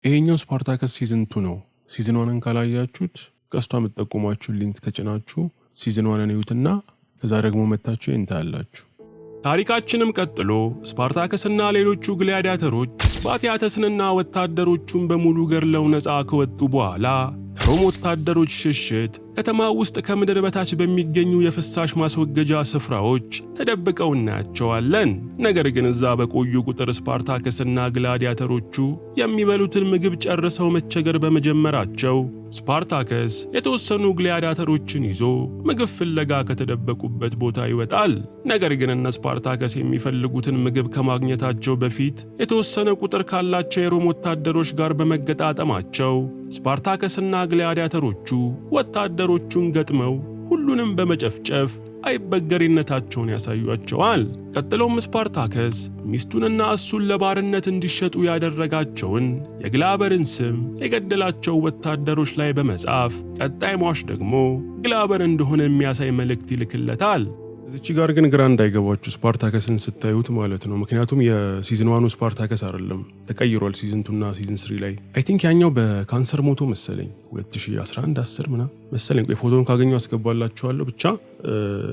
ይሄኛው ስፓርታከስ ሲዝን 2 ነው። ሲዝን 1ን ካላያችሁት ቀስቷ የምትጠቁሟችሁ ሊንክ ተጭናችሁ ሲዝን 1ን እዩትና ከዛ ደግሞ መታችሁ እንታያላችሁ። ታሪካችንም ቀጥሎ ስፓርታከስና ሌሎቹ ግላዲያተሮች ባቲያተስንና ወታደሮቹን በሙሉ ገርለው ነፃ ከወጡ በኋላ ከሮም ወታደሮች ሽሽት ከተማ ውስጥ ከምድር በታች በሚገኙ የፍሳሽ ማስወገጃ ስፍራዎች ተደብቀው እናያቸዋለን። ነገር ግን እዛ በቆዩ ቁጥር ስፓርታከስና ግላዲያተሮቹ የሚበሉትን ምግብ ጨርሰው መቸገር በመጀመራቸው ስፓርታከስ የተወሰኑ ግላዲያተሮችን ይዞ ምግብ ፍለጋ ከተደበቁበት ቦታ ይወጣል። ነገር ግን እነ ስፓርታከስ የሚፈልጉትን ምግብ ከማግኘታቸው በፊት የተወሰነ ቁጥር ካላቸው የሮም ወታደሮች ጋር በመገጣጠማቸው ስፓርታከስና ግላዲያተሮቹ ወታደሮቹን ገጥመው ሁሉንም በመጨፍጨፍ አይበገሪነታቸውን ያሳዩአቸዋል። ቀጥሎም ስፓርታከስ ሚስቱንና እሱን ለባርነት እንዲሸጡ ያደረጋቸውን የግላበርን ስም የገደላቸው ወታደሮች ላይ በመጻፍ ቀጣይ ሟች ደግሞ ግላበር እንደሆነ የሚያሳይ መልእክት ይልክለታል። እዚች ጋር ግን ግራ እንዳይገባችሁ ስፓርታከስን ስታዩት ማለት ነው። ምክንያቱም የሲዝን 1 ስፓርታከስ አይደለም ተቀይሯል። ሲዝን 2 እና ሲዝን 3 ላይ አይ ቲንክ ያኛው በካንሰር ሞቶ መሰለኝ 2011 10 ምናምን መሰለኝ። ቆይ ፎቶን ካገኘው አስገባላችኋለሁ። ብቻ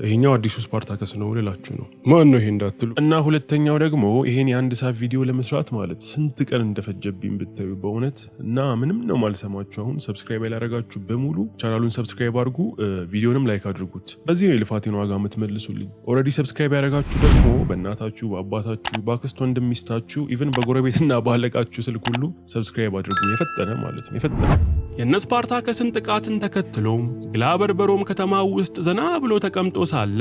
ይሄኛው አዲሱ ስፓርታከስ ነው ልላችሁ ነው። ማን ነው ይሄ እንዳትሉ። እና ሁለተኛው ደግሞ ይሄን የአንድ ሰዓት ቪዲዮ ለመስራት ማለት ስንት ቀን እንደፈጀብኝ ብታዩ በእውነት እና ምንም ነው ማልሰማችሁ። አሁን ሰብስክራይብ ያላረጋችሁ በሙሉ ቻናሉን ሰብስክራይብ አድርጉ፣ ቪዲዮንም ላይክ አድርጉት። በዚህ ነው የልፋቴን ዋጋ የምትመልሱልኝ። ኦልሬዲ ሰብስክራይብ ያረጋችሁ ደግሞ በእናታችሁ፣ በአባታችሁ፣ በአክስት ወንድም ሚስታችሁ፣ ኢቭን በጎረቤትና ባለቃችሁ ስልክ ሁሉ ሰብስክራይብ አድርጉ። የፈጠነ ማለት ነው የፈጠነ። የነ ስፓርታከስን ጥቃትን ተከትሎም ግላበር በሮም ከተማ ውስጥ ዘና ብሎ ተቀምጦ ሳለ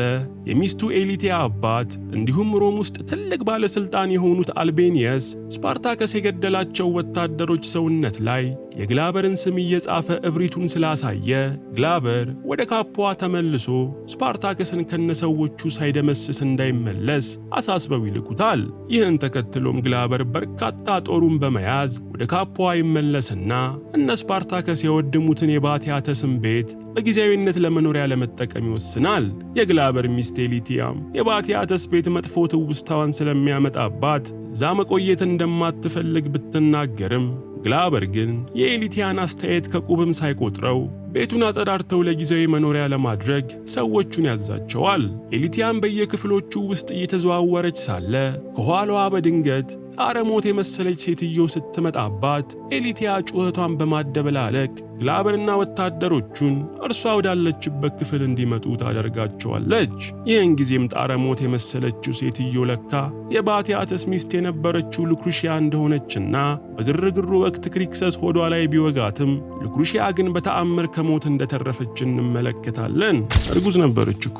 የሚስቱ ኤሊቲያ አባት እንዲሁም ሮም ውስጥ ትልቅ ባለስልጣን የሆኑት አልቤኒየስ ስፓርታከስ የገደላቸው ወታደሮች ሰውነት ላይ የግላበርን ስም እየጻፈ እብሪቱን ስላሳየ ግላበር ወደ ካፖዋ ተመልሶ ስፓርታከስን ከነሰዎቹ ሳይደመስስ እንዳይመለስ አሳስበው ይልኩታል። ይህን ተከትሎም ግላበር በርካታ ጦሩን በመያዝ ወደ ካፖዋ ይመለስና እነ ስፓርታከስ የወደሙትን የባቲያተስን ቤት በጊዜያዊነት ለመኖሪያ ለመጠቀም ይወስናል። የግላበር ሚስት ኤሊቲያም የባቲያተስ ቤት መጥፎ ትውስታዋን ስለሚያመጣባት እዛ መቆየት እንደማትፈልግ ብትናገርም ግላበር ግን የኤሊቲያን አስተያየት ከቁብም ሳይቆጥረው ቤቱን አጸዳርተው ለጊዜያዊ መኖሪያ ለማድረግ ሰዎቹን ያዛቸዋል። ኤሊቲያን በየክፍሎቹ ውስጥ እየተዘዋወረች ሳለ ከኋላዋ በድንገት ጣረሞት የመሰለች ሴትዮ ስትመጣባት ኤሊቲያ ጩኸቷን በማደበላለቅ ግላበርና ወታደሮቹን እርሷ ወዳለችበት ክፍል እንዲመጡ ታደርጋቸዋለች። ይህን ጊዜም ጣረሞት የመሰለችው ሴትዮ ለካ የባቲያተስ ሚስት የነበረችው ሉክሩሺያ እንደሆነችና በግርግሩ ወቅት ክሪክሰስ ሆዷ ላይ ቢወጋትም ሉክሩሺያ ግን በተአምር ከሞት እንደተረፈች እንመለከታለን። እርጉዝ ነበረች እኮ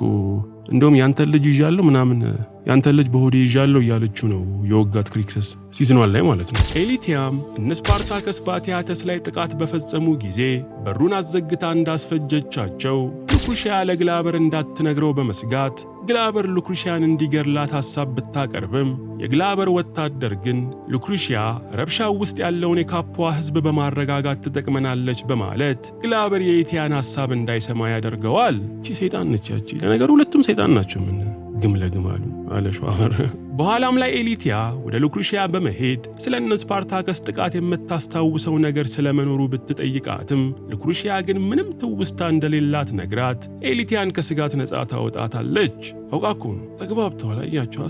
እንደውም ያንተን ልጅ ይዣለሁ ምናምን ያንተን ልጅ በሆዴ ይዣለሁ እያለችው ነው የወጋት ክሪክሰስ ሲዝን 1 ላይ ማለት ነው። ኤሊቲያም እነ ስፓርታከስ ባቲያተስ ላይ ጥቃት በፈጸሙ ጊዜ በሩን አዘግታ እንዳስፈጀቻቸው ሉክሩሺያ ለግላበር እንዳትነግረው በመስጋት ግላበር ሉክሩሺያን እንዲገርላት ሐሳብ ብታቀርብም የግላበር ወታደር ግን ሉክሩሺያ ረብሻው ውስጥ ያለውን የካፖዋ ሕዝብ በማረጋጋት ትጠቅመናለች በማለት ግላበር የኤሊቲያን ሐሳብ እንዳይሰማ ያደርገዋል። እቺ ሰይጣን ነች ያቺ። ለነገሩ ሁለቱም ሰይጣን ናቸው። ምን ግም ለግም አለ ሸዋበር። በኋላም ላይ ኤሊቲያ ወደ ሉክሩሺያ በመሄድ ስለ እነ ስፓርታከስ ጥቃት የምታስታውሰው ነገር ስለመኖሩ ብትጠይቃትም ሉክሩሺያ ግን ምንም ትውስታ እንደሌላት ነግራት ኤሊቲያን ከስጋት ነጻ ታወጣታለች። አውቃኩ ነው ተግባብተዋል። አያቸዋ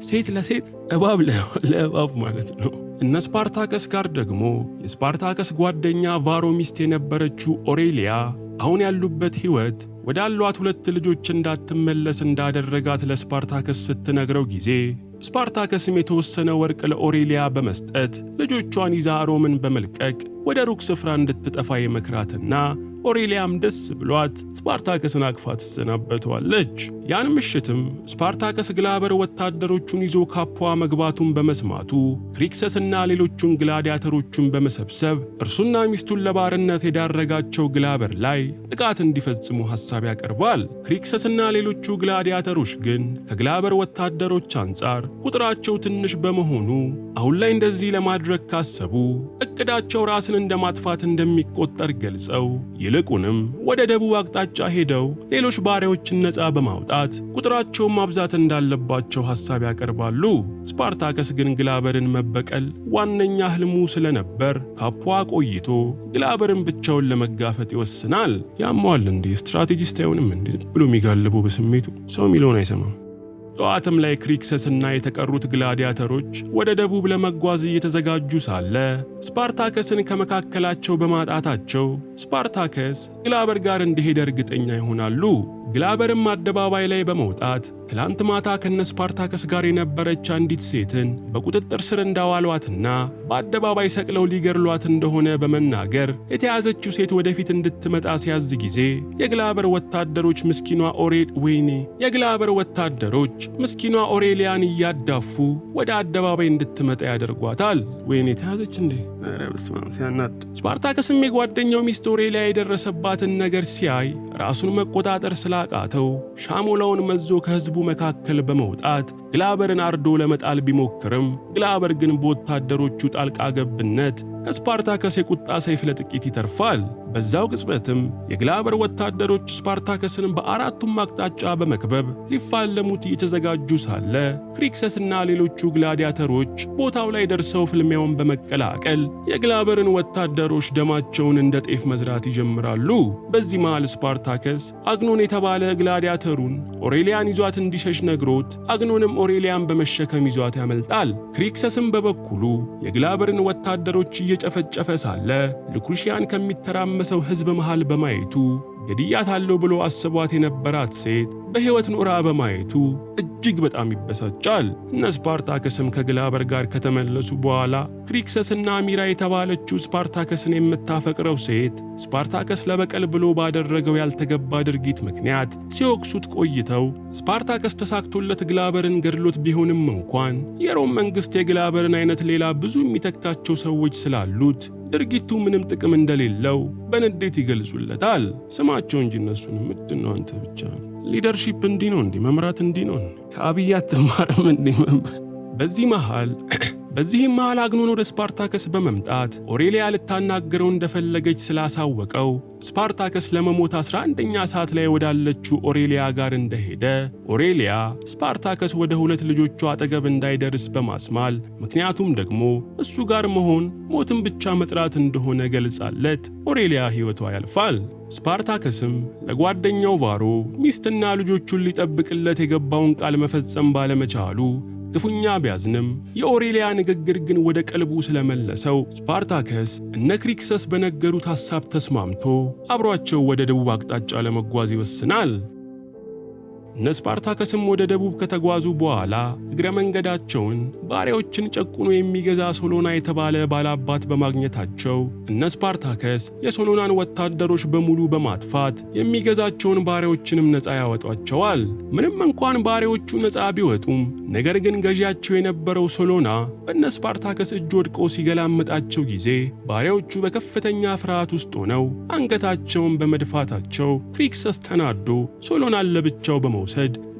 ሴት ለሴት እባብ ለእባብ ማለት ነው። እነ ስፓርታከስ ጋር ደግሞ የስፓርታከስ ጓደኛ ቫሮ ሚስት የነበረችው ኦሬሊያ አሁን ያሉበት ሕይወት ወዳሏት 2 ልጆች እንዳትመለስ እንዳደረጋት ለስፓርታከስ ስትነግረው ጊዜ ስፓርታከስም የተወሰነ ወርቅ ለኦሬሊያ በመስጠት ልጆቿን ይዛ ሮምን በመልቀቅ ወደ ሩቅ ስፍራ እንድትጠፋ የመክራትና ኦሬሊያም ደስ ብሏት ስፓርታከስን አቅፋ ትሰናበተዋለች። ያን ምሽትም ስፓርታከስ ግላበር ወታደሮቹን ይዞ ካፖዋ መግባቱን በመስማቱ ክሪክሰስና ሌሎቹን ግላዲያተሮቹን በመሰብሰብ እርሱና ሚስቱን ለባርነት የዳረጋቸው ግላበር ላይ ጥቃት እንዲፈጽሙ ሐሳብ ያቀርባል። ክሪክሰስና ሌሎቹ ግላዲያተሮች ግን ከግላበር ወታደሮች አንጻር ቁጥራቸው ትንሽ በመሆኑ አሁን ላይ እንደዚህ ለማድረግ ካሰቡ እቅዳቸው ራስን እንደማጥፋት እንደሚቆጠር ገልጸው ይልቁንም ወደ ደቡብ አቅጣጫ ሄደው ሌሎች ባሪያዎችን ነፃ በማውጣት ቁጥራቸውን ማብዛት እንዳለባቸው ሐሳብ ያቀርባሉ። ስፓርታከስ ግን ግላበርን መበቀል ዋነኛ ህልሙ ስለነበር ካፖዋ ቆይቶ ግላበርን ብቻውን ለመጋፈጥ ይወስናል። ያሟል እንዴ ስትራቴጂስት አይሆንም እንዴ ብሎ የሚጋልበው በስሜቱ ሰው ሚሊዮን አይሰማም። ጠዋትም ላይ ክሪክሰስና የተቀሩት ግላዲያተሮች ወደ ደቡብ ለመጓዝ እየተዘጋጁ ሳለ ስፓርታከስን ከመካከላቸው በማጣታቸው ስፓርታከስ ግላበር ጋር እንደሄደ እርግጠኛ ይሆናሉ። ግላበርም አደባባይ ላይ በመውጣት ትላንት ማታ ከነ ስፓርታከስ ጋር የነበረች አንዲት ሴትን በቁጥጥር ስር እንዳዋሏትና በአደባባይ ሰቅለው ሊገርሏት እንደሆነ በመናገር የተያዘችው ሴት ወደፊት እንድትመጣ ሲያዝ ጊዜ የግላበር ወታደሮች ምስኪኗ ኦሬሊያን እያዳፉ ወደ አደባባይ እንድትመጣ ያደርጓታል። ወይኔ ተያዘች እንዴ! ኧረ በስመ አብ ሲያናድ። ስፓርታከስም የጓደኛው ሚስት ኦሬሊያ የደረሰባትን ነገር ሲያይ ራሱን መቆጣጠር ስላቃተው ሻሞላውን መዞ ከህዝቡ መካከል በመውጣት ግላበርን አርዶ ለመጣል ቢሞክርም ግላበር ግን በወታደሮቹ ጣልቃ ገብነት ከስፓርታከስ የቁጣ ሰይፍ ለጥቂት ይተርፋል። በዛው ቅጽበትም የግላበር ወታደሮች ስፓርታከስን በአራቱም አቅጣጫ በመክበብ ሊፋለሙት እየተዘጋጁ ሳለ ክሪክሰስና ሌሎቹ ግላዲያተሮች ቦታው ላይ ደርሰው ፍልሚያውን በመቀላቀል የግላበርን ወታደሮች ደማቸውን እንደ ጤፍ መዝራት ይጀምራሉ። በዚህ መሃል ስፓርታከስ አግኖን የተባለ ግላዲያተሩን ኦሬሊያን ይዟት እንዲሸሽ ነግሮት አግኖንም ኦሬሊያን በመሸከም ይዟት ያመልጣል። ክሪክሰስም በበኩሉ የግላበርን ወታደሮች እየጨፈጨፈ ሳለ ሉኩሽያን ከሚተራመሰው ሕዝብ መሃል በማየቱ ገድያታለሁ ብሎ አስቧት የነበራት ሴት በሕይወት ኖራ በማየቱ እጅግ በጣም ይበሳጫል። እነ ስፓርታከስም ከግላበር ጋር ከተመለሱ በኋላ ክሪክሰስና ሚራ የተባለችው ስፓርታከስን የምታፈቅረው ሴት ስፓርታከስ ለበቀል ብሎ ባደረገው ያልተገባ ድርጊት ምክንያት ሲወቅሱት ቆይተው ስፓርታከስ ተሳክቶለት ግላበርን ገድሎት ቢሆንም እንኳን የሮም መንግሥት የግላበርን አይነት ሌላ ብዙ የሚተካቸው ሰዎች ስላሉት ድርጊቱ ምንም ጥቅም እንደሌለው በንዴት ይገልጹለታል። ስማቸው እንጂ እነሱንም ምንድነው አንተ ብቻ ሊደርሺፕ እንዲህ ነው እንዴ? መምራት እንዲህ ነው? ከአብይ አትማርም እንዴ? በዚህም መሃል አግኖን ወደ ስፓርታከስ በመምጣት ኦሬሊያ ልታናገረው እንደፈለገች ስላሳወቀው ስፓርታከስ ለመሞት 11ኛ ሰዓት ላይ ወዳለችው ኦሬሊያ ጋር እንደሄደ ኦሬሊያ ስፓርታከስ ወደ ሁለት ልጆቿ አጠገብ እንዳይደርስ በማስማል ምክንያቱም ደግሞ እሱ ጋር መሆን ሞትን ብቻ መጥራት እንደሆነ ገልጻለት ኦሬሊያ ሕይወቷ ያልፋል። ስፓርታከስም ለጓደኛው ቫሮ ሚስትና ልጆቹን ሊጠብቅለት የገባውን ቃል መፈጸም ባለመቻሉ ክፉኛ ቢያዝንም የኦሬሊያ ንግግር ግን ወደ ቀልቡ ስለመለሰው ስፓርታከስ እነ ክሪክሰስ በነገሩት ሐሳብ ተስማምቶ አብሯቸው ወደ ደቡብ አቅጣጫ ለመጓዝ ይወስናል። እነ ስፓርታከስም ወደ ደቡብ ከተጓዙ በኋላ እግረ መንገዳቸውን ባሪያዎችን ጨቁኖ የሚገዛ ሶሎና የተባለ ባላባት በማግኘታቸው እነ ስፓርታከስ የሶሎናን ወታደሮች በሙሉ በማጥፋት የሚገዛቸውን ባሪያዎችንም ነፃ ያወጧቸዋል። ምንም እንኳን ባሪያዎቹ ነፃ ቢወጡም ነገር ግን ገዢያቸው የነበረው ሶሎና በእነ ስፓርታከስ እጅ ወድቆ ሲገላመጣቸው ጊዜ ባሪያዎቹ በከፍተኛ ፍርሃት ውስጥ ሆነው አንገታቸውን በመድፋታቸው ክሪክሰስ ተናዶ ሶሎናን ለብቻው በመውሰድ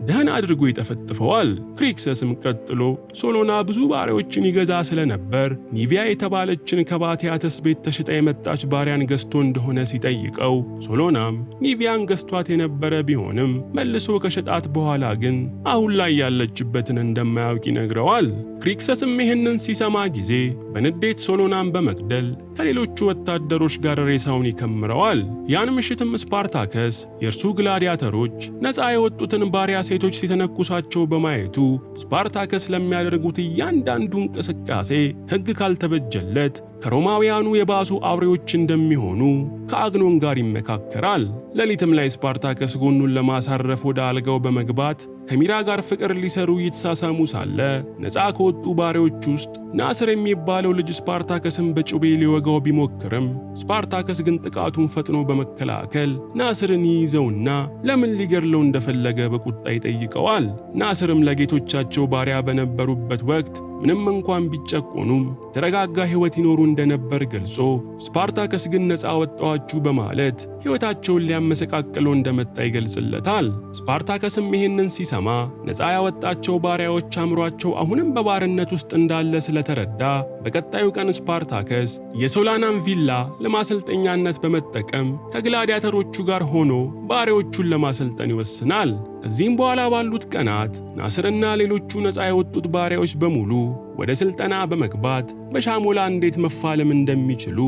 ደህና አድርጎ ይጠፈጥፈዋል። ክሪክሰስም ቀጥሎ ሶሎና ብዙ ባሪያዎችን ይገዛ ስለነበር ኒቪያ የተባለችን ከባቲያተስ ቤት ተሽጣ የመጣች ባሪያን ገዝቶ እንደሆነ ሲጠይቀው ሶሎናም ኒቪያን ገዝቷት የነበረ ቢሆንም መልሶ ከሸጣት በኋላ ግን አሁን ላይ ያለችበትን እንደማያውቅ ይነግረዋል። ክሪክሰስም ይህንን ሲሰማ ጊዜ በንዴት ሶሎናን በመግደል ከሌሎቹ ወታደሮች ጋር ሬሳውን ይከምረዋል። ያን ምሽትም ስፓርታከስ የእርሱ ግላዲያተሮች ነፃ የወጡትን ባሪያ ሴቶች ሲተነኩሳቸው በማየቱ ስፓርታከስ ለሚያደርጉት እያንዳንዱ እንቅስቃሴ ሕግ ካልተበጀለት ከሮማውያኑ የባሱ አውሬዎች እንደሚሆኑ ከአግኖን ጋር ይመካከራል። ሌሊትም ላይ ስፓርታከስ ጎኑን ለማሳረፍ ወደ አልጋው በመግባት ከሚራ ጋር ፍቅር ሊሰሩ እየተሳሳሙ ሳለ ነፃ ከወጡ ባሪያዎች ውስጥ ናስር የሚባለው ልጅ ስፓርታከስን በጩቤ ሊወጋው ቢሞክርም ስፓርታከስ ግን ጥቃቱን ፈጥኖ በመከላከል ናስርን ይይዘውና ለምን ሊገድለው እንደፈለገ በቁጣ ይጠይቀዋል። ናስርም ለጌቶቻቸው ባሪያ በነበሩበት ወቅት ምንም እንኳን ቢጨቆኑም የተረጋጋ ሕይወት ይኖሩ እንደነበር ገልጾ ስፓርታከስ ግን ነፃ ወጣዋችሁ በማለት ሕይወታቸውን ሊያመሰቃቅለው እንደመጣ ይገልጽለታል። ስፓርታከስም ይህንን ሲሰማ ነፃ ያወጣቸው ባሪያዎች አእምሯቸው አሁንም በባርነት ውስጥ እንዳለ ስለተረዳ በቀጣዩ ቀን ስፓርታከስ የሶላናን ቪላ ለማሰልጠኛነት በመጠቀም ከግላዲያተሮቹ ጋር ሆኖ ባሪያዎቹን ለማሰልጠን ይወስናል። ከዚህም በኋላ ባሉት ቀናት ናስርና ሌሎቹ ነፃ የወጡት ባሪያዎች በሙሉ ወደ ስልጠና በመግባት በሻሞላ እንዴት መፋለም እንደሚችሉ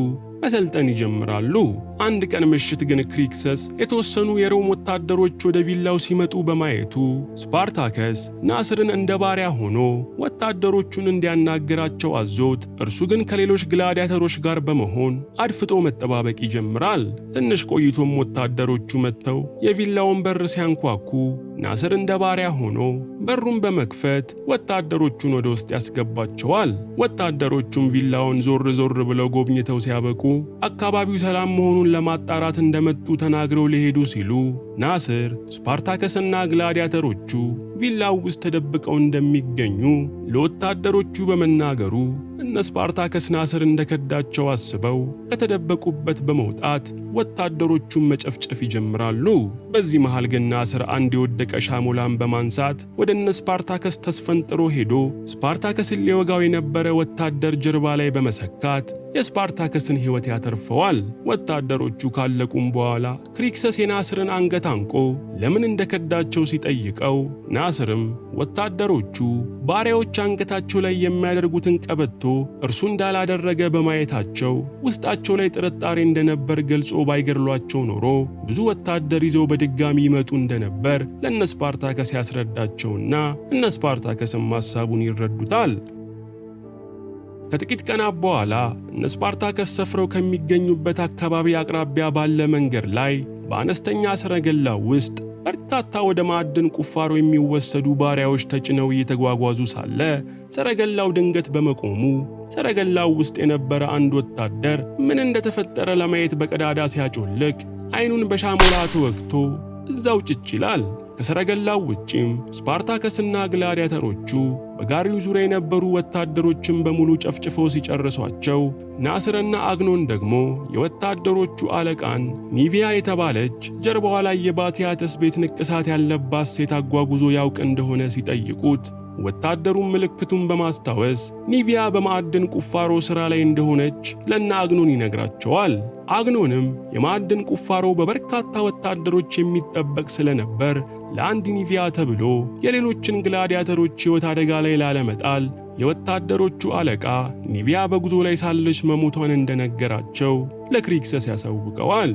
መሰልጠን ይጀምራሉ። አንድ ቀን ምሽት ግን ክሪክሰስ የተወሰኑ የሮም ወታደሮች ወደ ቪላው ሲመጡ በማየቱ ስፓርታከስ ናስርን እንደ ባሪያ ሆኖ ወታደሮቹን እንዲያናግራቸው አዞት፣ እርሱ ግን ከሌሎች ግላዲያተሮች ጋር በመሆን አድፍጦ መጠባበቅ ይጀምራል። ትንሽ ቆይቶም ወታደሮቹ መጥተው የቪላውን በር ሲያንኳኩ ናስር እንደ ባሪያ ሆኖ በሩን በመክፈት ወታደሮቹን ወደ ውስጥ ያስገባቸዋል። ወታደሮቹም ቪላውን ዞር ዞር ብለው ጎብኝተው ሲያበቁ አካባቢው ሰላም መሆኑን ለማጣራት እንደመጡ ተናግረው ሊሄዱ ሲሉ ናስር ስፓርታከስና ግላዲያተሮቹ ቪላው ውስጥ ተደብቀው እንደሚገኙ ለወታደሮቹ በመናገሩ እነ ስፓርታከስ ናስር እንደከዳቸው አስበው ከተደበቁበት በመውጣት ወታደሮቹን መጨፍጨፍ ይጀምራሉ። በዚህ መሃል ግን ናስር አንድ የወደቀ ሻሞላን በማንሳት ወደ እነ ስፓርታከስ ተስፈንጥሮ ሄዶ ስፓርታከስን ሊወጋው የነበረ ወታደር ጀርባ ላይ በመሰካት የስፓርታከስን ሕይወት ያተርፈዋል። ወታደሮቹ ካለቁም በኋላ ክሪክሰስ የናስርን አንገት አንቆ ለምን እንደከዳቸው ሲጠይቀው ናስርም ወታደሮቹ ባሪያዎች አንገታቸው ላይ የሚያደርጉትን ቀበቶ እርሱ እንዳላደረገ በማየታቸው ውስጣቸው ላይ ጥርጣሬ እንደነበር ገልጾ ባይገድሏቸው ኖሮ ብዙ ወታደር ይዘው በድጋሚ ይመጡ እንደነበር ለእነ ስፓርታከስ ያስረዳቸውና እነ ስፓርታከስም ሐሳቡን ይረዱታል። ከጥቂት ቀናት በኋላ እነ ስፓርታከስ ሰፍረው ከሚገኙበት አካባቢ አቅራቢያ ባለ መንገድ ላይ በአነስተኛ ሰረገላ ውስጥ በርካታ ወደ ማዕድን ቁፋሮ የሚወሰዱ ባሪያዎች ተጭነው እየተጓጓዙ ሳለ ሰረገላው ድንገት በመቆሙ ሰረገላው ውስጥ የነበረ አንድ ወታደር ምን እንደተፈጠረ ለማየት በቀዳዳ ሲያጮልቅ ዓይኑን በሻሞላ ተወግቶ እዛው ጭጭ ይላል። ከሰረገላው ውጪም ስፓርታከስና ግላዲያተሮቹ በጋሪው ዙሪያ የነበሩ ወታደሮችን በሙሉ ጨፍጭፈው ሲጨርሷቸው ናስርና አግኖን ደግሞ የወታደሮቹ አለቃን ኒቪያ የተባለች ጀርባዋ ላይ የባቲያተስ ቤት ንቅሳት ያለባት ሴት አጓጉዞ ያውቅ እንደሆነ ሲጠይቁት ወታደሩን ምልክቱን በማስታወስ ኒቪያ በማዕድን ቁፋሮ ሥራ ላይ እንደሆነች ለና አግኖን ይነግራቸዋል። አግኖንም የማዕድን ቁፋሮ በበርካታ ወታደሮች የሚጠበቅ ስለነበር ለአንድ ኒቪያ ተብሎ የሌሎችን ግላዲያተሮች ሕይወት አደጋ ላይ ላለመጣል የወታደሮቹ አለቃ ኒቪያ በጉዞ ላይ ሳለች መሞቷን እንደነገራቸው ለክሪክሰስ ያሳውቀዋል።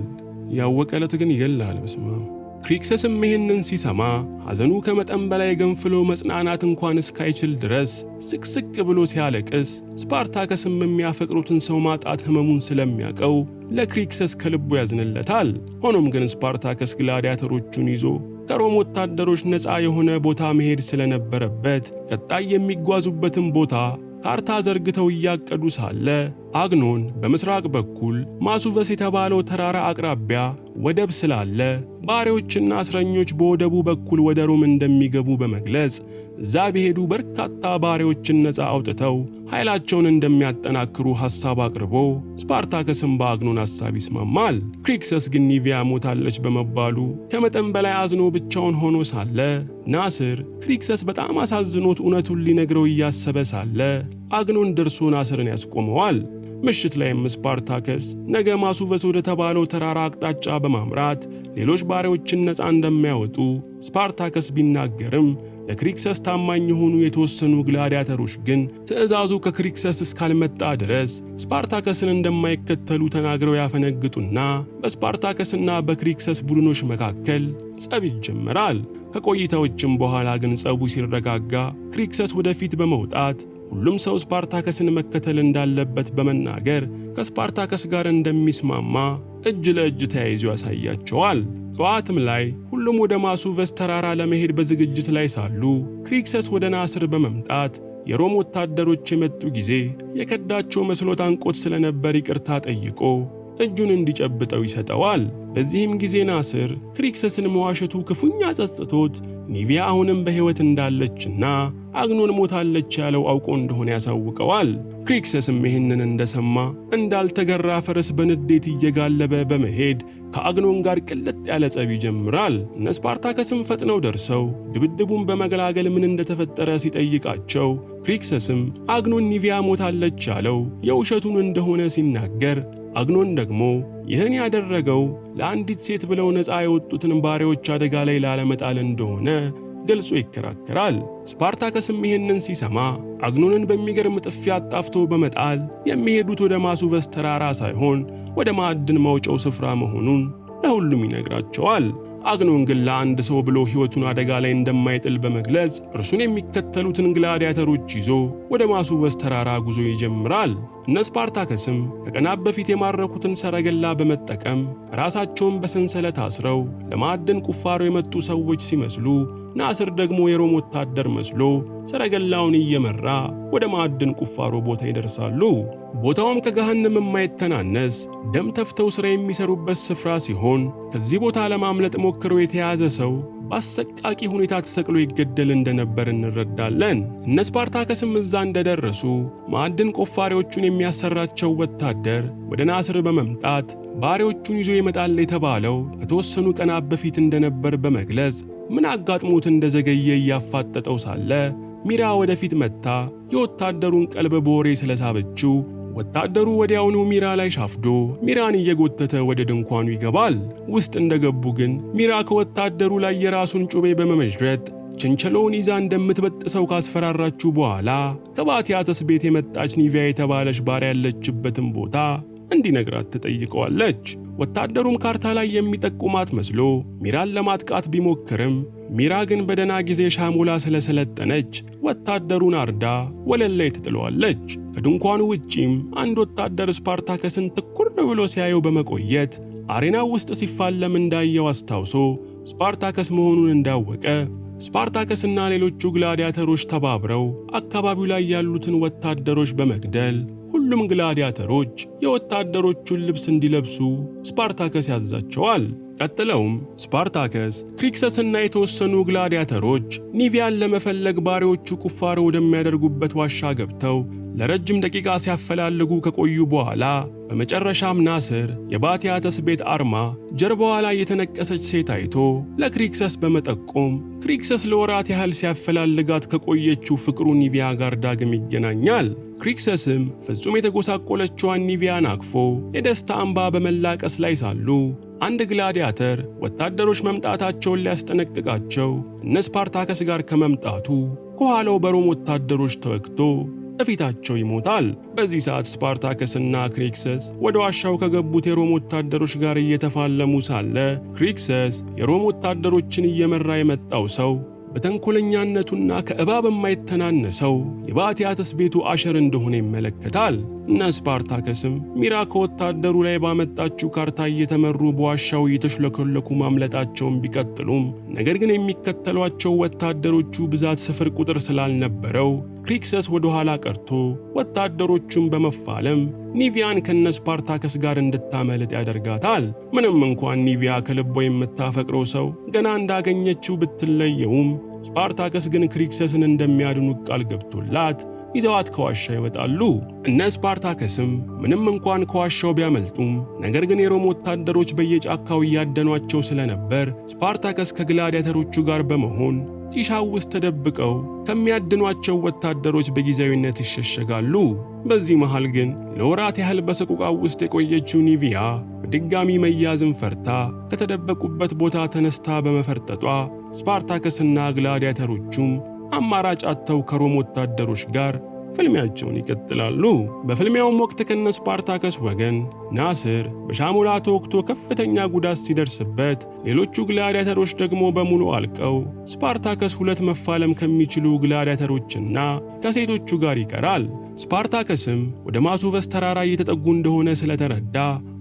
ያወቀ ዕለት ግን ይገላል። በስመ አብ። ክሪክሰስም ይህንን ሲሰማ ሐዘኑ ከመጠን በላይ ገንፍሎ መጽናናት እንኳን እስካይችል ድረስ ስቅስቅ ብሎ ሲያለቅስ፣ ስፓርታከስም የሚያፈቅሩትን ሰው ማጣት ሕመሙን ስለሚያውቀው ለክሪክሰስ ከልቡ ያዝንለታል። ሆኖም ግን ስፓርታከስ ግላዲያተሮቹን ይዞ ከሮም ወታደሮች ነፃ የሆነ ቦታ መሄድ ስለነበረበት ቀጣይ የሚጓዙበትን ቦታ ካርታ ዘርግተው እያቀዱ ሳለ አግኖን በምስራቅ በኩል ማሱቨስ የተባለው ተራራ አቅራቢያ ወደብ ስላለ ባሪያዎችና እስረኞች በወደቡ በኩል ወደ ሮም እንደሚገቡ በመግለጽ እዛ ቢሄዱ በርካታ ባሪያዎችን ነፃ አውጥተው ኃይላቸውን እንደሚያጠናክሩ ሐሳብ አቅርቦ ስፓርታከስም በአግኖን ሐሳብ ይስማማል። ክሪክሰስ ግን ኒቪያ ሞታለች በመባሉ ከመጠን በላይ አዝኖ ብቻውን ሆኖ ሳለ ናስር ክሪክሰስ በጣም አሳዝኖት እውነቱን ሊነግረው እያሰበ ሳለ አግኖን ደርሶ ናስርን ያስቆመዋል። ምሽት ላይም ስፓርታከስ ነገ ማሱቨስ ወደ ተባለው ተራራ አቅጣጫ በማምራት ሌሎች ባሪያዎችን ነፃ እንደሚያወጡ ስፓርታከስ ቢናገርም ለክሪክሰስ ታማኝ የሆኑ የተወሰኑ ግላዲያተሮች ግን ትዕዛዙ ከክሪክሰስ እስካልመጣ ድረስ ስፓርታከስን እንደማይከተሉ ተናግረው ያፈነግጡና በስፓርታከስና በክሪክሰስ ቡድኖች መካከል ጸብ ይጀምራል። ከቆይታዎችም በኋላ ግን ጸቡ ሲረጋጋ ክሪክሰስ ወደፊት በመውጣት ሁሉም ሰው ስፓርታከስን መከተል እንዳለበት በመናገር ከስፓርታከስ ጋር እንደሚስማማ እጅ ለእጅ ተያይዞ ያሳያቸዋል። ጠዋትም ላይ ሁሉም ወደ ማሱቨስ ተራራ ለመሄድ በዝግጅት ላይ ሳሉ ክሪክሰስ ወደ ናስር በመምጣት የሮም ወታደሮች የመጡ ጊዜ የከዳቸው መስሎት አንቆት ስለነበር ይቅርታ ጠይቆ እጁን እንዲጨብጠው ይሰጠዋል። በዚህም ጊዜ ናስር ክሪክሰስን መዋሸቱ ክፉኛ ጸጽቶት ኒቪያ አሁንም በሕይወት እንዳለችና አግኖን ሞታለች ያለው አውቆ እንደሆነ ያሳውቀዋል። ክሪክሰስም ይህንን እንደሰማ እንዳልተገራ ፈረስ በንዴት እየጋለበ በመሄድ ከአግኖን ጋር ቅልጥ ያለ ጸብ ይጀምራል። እነ ስፓርታከስም ፈጥነው ደርሰው ድብድቡን በመገላገል ምን እንደተፈጠረ ሲጠይቃቸው ክሪክሰስም አግኖን ኒቪያ ሞታለች ያለው የውሸቱን እንደሆነ ሲናገር አግኖን ደግሞ ይህን ያደረገው ለአንዲት ሴት ብለው ነፃ የወጡትን ባሪያዎች አደጋ ላይ ላለመጣል እንደሆነ ገልጾ ይከራከራል። ስፓርታከስም ይህንን ሲሰማ አግኖንን በሚገርም ጥፊ አጣፍቶ በመጣል የሚሄዱት ወደ ማሱቨስ ተራራ ሳይሆን ወደ ማዕድን ማውጫው ስፍራ መሆኑን ለሁሉም ይነግራቸዋል። አግኖን ግን ለአንድ ሰው ብሎ ሕይወቱን አደጋ ላይ እንደማይጥል በመግለጽ እርሱን የሚከተሉትን ግላዲያተሮች ይዞ ወደ ማሱቨስ ተራራ ጉዞ ይጀምራል። እነ ስፓርታከስም ከቀናት በፊት የማረኩትን ሰረገላ በመጠቀም ራሳቸውን በሰንሰለት አስረው ለማዕድን ቁፋሮ የመጡ ሰዎች ሲመስሉ፣ ናስር ደግሞ የሮም ወታደር መስሎ ሰረገላውን እየመራ ወደ ማዕድን ቁፋሮ ቦታ ይደርሳሉ። ቦታውም ከገሃነም የማይተናነስ ደም ተፍተው ሥራ የሚሰሩበት ስፍራ ሲሆን ከዚህ ቦታ ለማምለጥ ሞክረው የተያዘ ሰው በአሰቃቂ ሁኔታ ተሰቅሎ ይገደል እንደነበር እንረዳለን። እነ ስፓርታከስም እዛ እንደደረሱ ማዕድን ቆፋሪዎቹን የሚያሰራቸው ወታደር ወደ ናስር በመምጣት ባሪያዎቹን ይዞ ይመጣል የተባለው ከተወሰኑ ቀናት በፊት እንደነበር በመግለጽ ምን አጋጥሞት እንደዘገየ እያፋጠጠው ሳለ ሚራ ወደፊት መጥታ የወታደሩን ቀልብ በወሬ ስለሳበችው ወታደሩ ወዲያውኑ ሚራ ላይ ሻፍዶ ሚራን እየጎተተ ወደ ድንኳኑ ይገባል። ውስጥ እንደገቡ ግን ሚራ ከወታደሩ ላይ የራሱን ጩቤ በመመዥረት ቸንቸሎውን ይዛ እንደምትበጥሰው ካስፈራራችሁ በኋላ ከባቲያተስ ቤት የመጣች ኒቪያ የተባለች ባሪያ ያለችበትን ቦታ እንዲነግራት ትጠይቀዋለች። ወታደሩም ካርታ ላይ የሚጠቁማት መስሎ ሚራን ለማጥቃት ቢሞክርም ሚራ ግን በደና ጊዜ ሻሞላ ስለሰለጠነች ወታደሩን አርዳ ወለል ላይ ትጥለዋለች። ከድንኳኑ ውጪም አንድ ወታደር ስፓርታከስን ትኩር ብሎ ሲያየው በመቆየት አሬናው ውስጥ ሲፋለም እንዳየው አስታውሶ ስፓርታከስ መሆኑን እንዳወቀ ስፓርታከስና ሌሎቹ ግላዲያተሮች ተባብረው አካባቢው ላይ ያሉትን ወታደሮች በመግደል ሁሉም ግላዲያተሮች የወታደሮቹን ልብስ እንዲለብሱ ስፓርታከስ ያዛቸዋል። ቀጥለውም ስፓርታከስ ክሪክሰስና የተወሰኑ ግላዲያተሮች ኒቪያን ለመፈለግ ባሪያዎቹ ቁፋሮ ወደሚያደርጉበት ዋሻ ገብተው ለረጅም ደቂቃ ሲያፈላልጉ ከቆዩ በኋላ በመጨረሻም ናስር የባቲያተስ ቤት አርማ ጀርባዋ ላይ የተነቀሰች ሴት አይቶ ለክሪክሰስ በመጠቆም ክሪክሰስ ለወራት ያህል ሲያፈላልጋት ከቆየችው ፍቅሩ ኒቪያ ጋር ዳግም ይገናኛል። ክሪክሰስም ፍጹም የተጎሳቆለችዋን ኒቪያን አቅፎ የደስታ እንባ በመላቀስ ላይ ሳሉ አንድ ግላዲያተር ወታደሮች መምጣታቸውን ሊያስጠነቅቃቸው እነ ስፓርታከስ ጋር ከመምጣቱ ከኋላው በሮም ወታደሮች ተወግቶ በፊታቸው ይሞታል። በዚህ ሰዓት ስፓርታከስና ክሪክሰስ ወደ ዋሻው ከገቡት የሮም ወታደሮች ጋር እየተፋለሙ ሳለ ክሪክሰስ የሮም ወታደሮችን እየመራ የመጣው ሰው በተንኮለኛነቱና ከእባብ የማይተናነሰው የባቲያተስ ቤቱ አሸር እንደሆነ ይመለከታል። እነ ስፓርታከስም ሚራ ከወታደሩ ላይ ባመጣችው ካርታ እየተመሩ በዋሻው እየተሽለከለኩ ማምለጣቸውን ቢቀጥሉም ነገር ግን የሚከተሏቸው ወታደሮቹ ብዛት ስፍር ቁጥር ስላልነበረው ክሪክሰስ ወደ ኋላ ቀርቶ ወታደሮቹን በመፋለም ኒቪያን ከነ ስፓርታከስ ጋር እንድታመልጥ ያደርጋታል። ምንም እንኳን ኒቪያ ከልቧ የምታፈቅረው ሰው ገና እንዳገኘችው ብትለየውም ስፓርታከስ ግን ክሪክሰስን እንደሚያድኑ ቃል ገብቶላት ይዘዋት ከዋሻ ይወጣሉ። እነ ስፓርታከስም ምንም እንኳን ከዋሻው ቢያመልጡም ነገር ግን የሮም ወታደሮች በየጫካው እያደኗቸው ስለነበር ስፓርታከስ ከግላዲያተሮቹ ጋር በመሆን ጢሻው ውስጥ ተደብቀው ከሚያድኗቸው ወታደሮች በጊዜያዊነት ይሸሸጋሉ። በዚህ መሃል ግን ለወራት ያህል በሰቆቃው ውስጥ የቆየችው ኒቪያ በድጋሚ መያዝን ፈርታ ከተደበቁበት ቦታ ተነስታ በመፈርጠጧ ስፓርታከስና ግላዲያተሮቹም አማራጭ አጥተው ከሮም ወታደሮች ጋር ፍልሚያቸውን ይቀጥላሉ። በፍልሚያውም ወቅት ከነ ስፓርታከስ ወገን ናስር በሻሞላ ተወግቶ ከፍተኛ ጉዳት ሲደርስበት፣ ሌሎቹ ግላዲያተሮች ደግሞ በሙሉ አልቀው ስፓርታከስ ሁለት መፋለም ከሚችሉ ግላዲያተሮችና ከሴቶቹ ጋር ይቀራል። ስፓርታከስም ወደ ማሱቨስ ተራራ እየተጠጉ እንደሆነ ስለተረዳ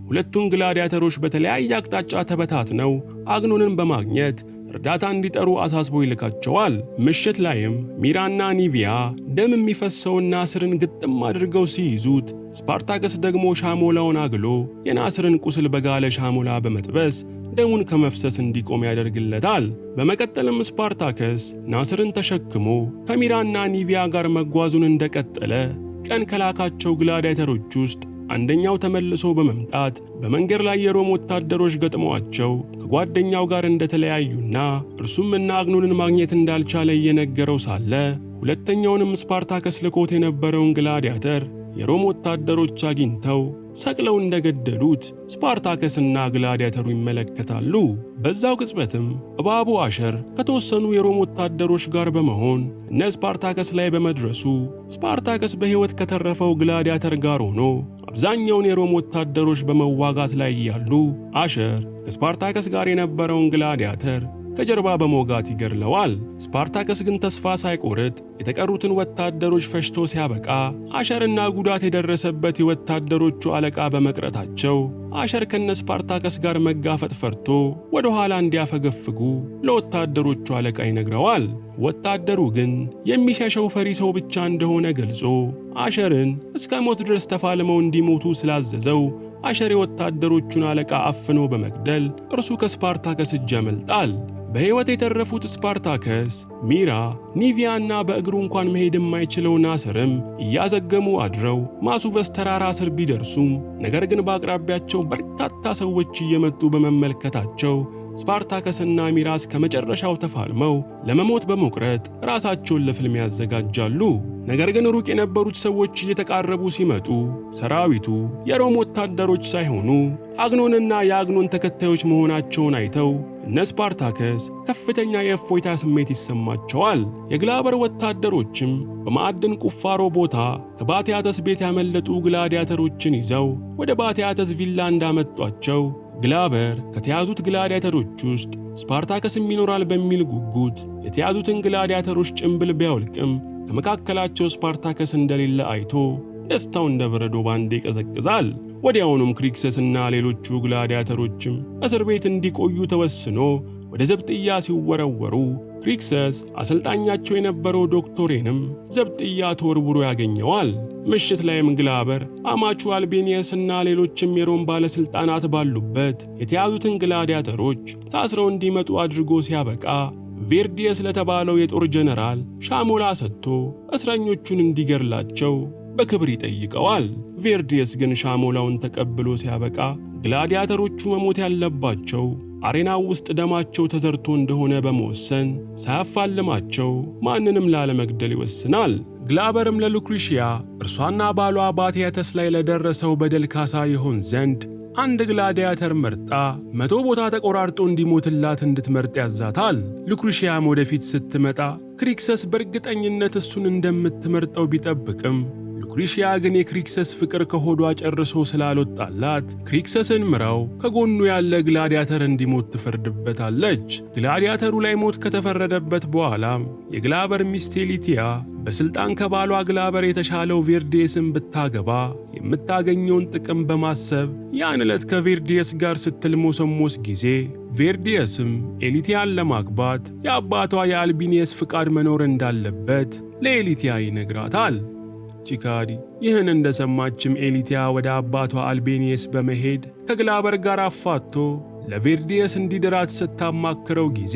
ሁለቱን ግላዲያተሮች በተለያየ አቅጣጫ ተበታትነው አግኖንን በማግኘት እርዳታ እንዲጠሩ አሳስቦ ይልካቸዋል። ምሽት ላይም ሚራና ኒቪያ ደም የሚፈሰውን ናስርን ግጥም አድርገው ሲይዙት፣ ስፓርታከስ ደግሞ ሻሞላውን አግሎ የናስርን ቁስል በጋለ ሻሞላ በመጥበስ ደሙን ከመፍሰስ እንዲቆም ያደርግለታል። በመቀጠልም ስፓርታከስ ናስርን ተሸክሞ ከሚራና ኒቪያ ጋር መጓዙን እንደቀጠለ ቀን ከላካቸው ግላዲያተሮች ውስጥ አንደኛው ተመልሶ በመምጣት በመንገድ ላይ የሮም ወታደሮች ገጥመዋቸው ከጓደኛው ጋር እንደተለያዩና እርሱም እና አግኖንን ማግኘት እንዳልቻለ እየነገረው ሳለ ሁለተኛውንም ስፓርታከስ ልኮት የነበረውን ግላዲያተር የሮም ወታደሮች አግኝተው ሰቅለው እንደገደሉት ስፓርታከስና ግላዲያተሩ ይመለከታሉ። በዛው ቅጽበትም እባቡ አሸር ከተወሰኑ የሮም ወታደሮች ጋር በመሆን እነ ስፓርታከስ ላይ በመድረሱ ስፓርታከስ በሕይወት ከተረፈው ግላዲያተር ጋር ሆኖ አብዛኛውን የሮም ወታደሮች በመዋጋት ላይ ያሉ አሸር ከስፓርታከስ ጋር የነበረውን ግላዲያተር ከጀርባ በመውጋት ይገድለዋል። ስፓርታከስ ግን ተስፋ ሳይቆርጥ የተቀሩትን ወታደሮች ፈሽቶ ሲያበቃ አሸርና ጉዳት የደረሰበት የወታደሮቹ አለቃ በመቅረታቸው አሸር ከነ ስፓርታከስ ጋር መጋፈጥ ፈርቶ ወደ ኋላ እንዲያፈገፍጉ ለወታደሮቹ አለቃ ይነግረዋል። ወታደሩ ግን የሚሸሸው ፈሪ ሰው ብቻ እንደሆነ ገልጾ አሸርን እስከ ሞት ድረስ ተፋልመው እንዲሞቱ ስላዘዘው አሸር የወታደሮቹን አለቃ አፍኖ በመግደል እርሱ ከስፓርታከስ እጅ ያመልጣል። በሕይወት የተረፉት ስፓርታከስ፣ ሚራ፣ ኒቪያና በእግሩ እንኳን መሄድ የማይችለው ናስርም እያዘገሙ አድረው ማሱበስ ተራራ ስር ቢደርሱም ነገር ግን በአቅራቢያቸው በርካታ ሰዎች እየመጡ በመመልከታቸው ስፓርታከስና ሚራ እስከ መጨረሻው ተፋልመው ለመሞት በመቁረጥ ራሳቸውን ለፍልሚያ ያዘጋጃሉ። ነገር ግን ሩቅ የነበሩት ሰዎች እየተቃረቡ ሲመጡ ሰራዊቱ የሮም ወታደሮች ሳይሆኑ አግኖንና የአግኖን ተከታዮች መሆናቸውን አይተው እነ ስፓርታከስ ከፍተኛ የእፎይታ ስሜት ይሰማቸዋል። የግላበር ወታደሮችም በማዕድን ቁፋሮ ቦታ ከባቲያተስ ቤት ያመለጡ ግላዲያተሮችን ይዘው ወደ ባቲያተስ ቪላ እንዳመጧቸው ግላበር ከተያዙት ግላዲያተሮች ውስጥ ስፓርታከስም ይኖራል በሚል ጉጉት የተያዙትን ግላዲያተሮች ጭንብል ቢያወልቅም ከመካከላቸው ስፓርታከስ እንደሌለ አይቶ ደስታው እንደ በረዶ ባንዴ ይቀዘቅዛል። ወዲያውኑም ክሪክሰስና ሌሎቹ ግላዲያተሮችም እስር ቤት እንዲቆዩ ተወስኖ ወደ ዘብጥያ ሲወረወሩ ክሪክሰስ አሰልጣኛቸው የነበረው ዶክቶሬንም ዘብጥያ ተወርውሮ ያገኘዋል። ምሽት ላይም ግላበር አማቹ አልቤኒየስና ሌሎችም የሮም ባለሥልጣናት ባሉበት የተያዙትን ግላዲያተሮች ታስረው እንዲመጡ አድርጎ ሲያበቃ ቬርዲየስ ለተባለው የጦር ጀነራል ሻሞላ ሰጥቶ እስረኞቹን እንዲገድላቸው በክብር ይጠይቀዋል። ቬርዲየስ ግን ሻሞላውን ተቀብሎ ሲያበቃ ግላዲያተሮቹ መሞት ያለባቸው አሬናው ውስጥ ደማቸው ተዘርቶ እንደሆነ በመወሰን ሳያፋልማቸው ማንንም ላለመግደል ይወስናል። ግላበርም ለሉክሪሺያ እርሷና ባሏ ባቲያተስ ላይ ለደረሰው በደል ካሳ ይሆን ዘንድ አንድ ግላዲያተር መርጣ 100 ቦታ ተቆራርጦ እንዲሞትላት እንድትመርጥ ያዛታል። ሉክሪሺያም ወደፊት ስትመጣ ክሪክሰስ በእርግጠኝነት እሱን እንደምትመርጠው ቢጠብቅም ሉክሪሺያ ግን የክሪክሰስ ፍቅር ከሆዷ ጨርሶ ስላልወጣላት ክሪክሰስን ምራው ከጎኑ ያለ ግላዲያተር እንዲሞት ትፈርድበታለች። ግላዲያተሩ ላይ ሞት ከተፈረደበት በኋላም የግላበር ሚስት ኤሊቲያ በስልጣን ከባሏ ግላበር የተሻለው ቬርዲየስን ብታገባ የምታገኘውን ጥቅም በማሰብ ያን ዕለት ከቬርዲየስ ጋር ስትልሞሰሞስ ጊዜ ቬርዲየስም ኤሊቲያን ለማግባት የአባቷ የአልቢኒየስ ፍቃድ መኖር እንዳለበት ለኤሊቲያ ይነግራታል። ቺካዲ ይህን እንደሰማችም ኤሊቲያ ወደ አባቷ አልቤኒየስ በመሄድ ከግላበር ጋር አፋቶ ለቬርዲየስ እንዲድራት ስታማክረው ጊዜ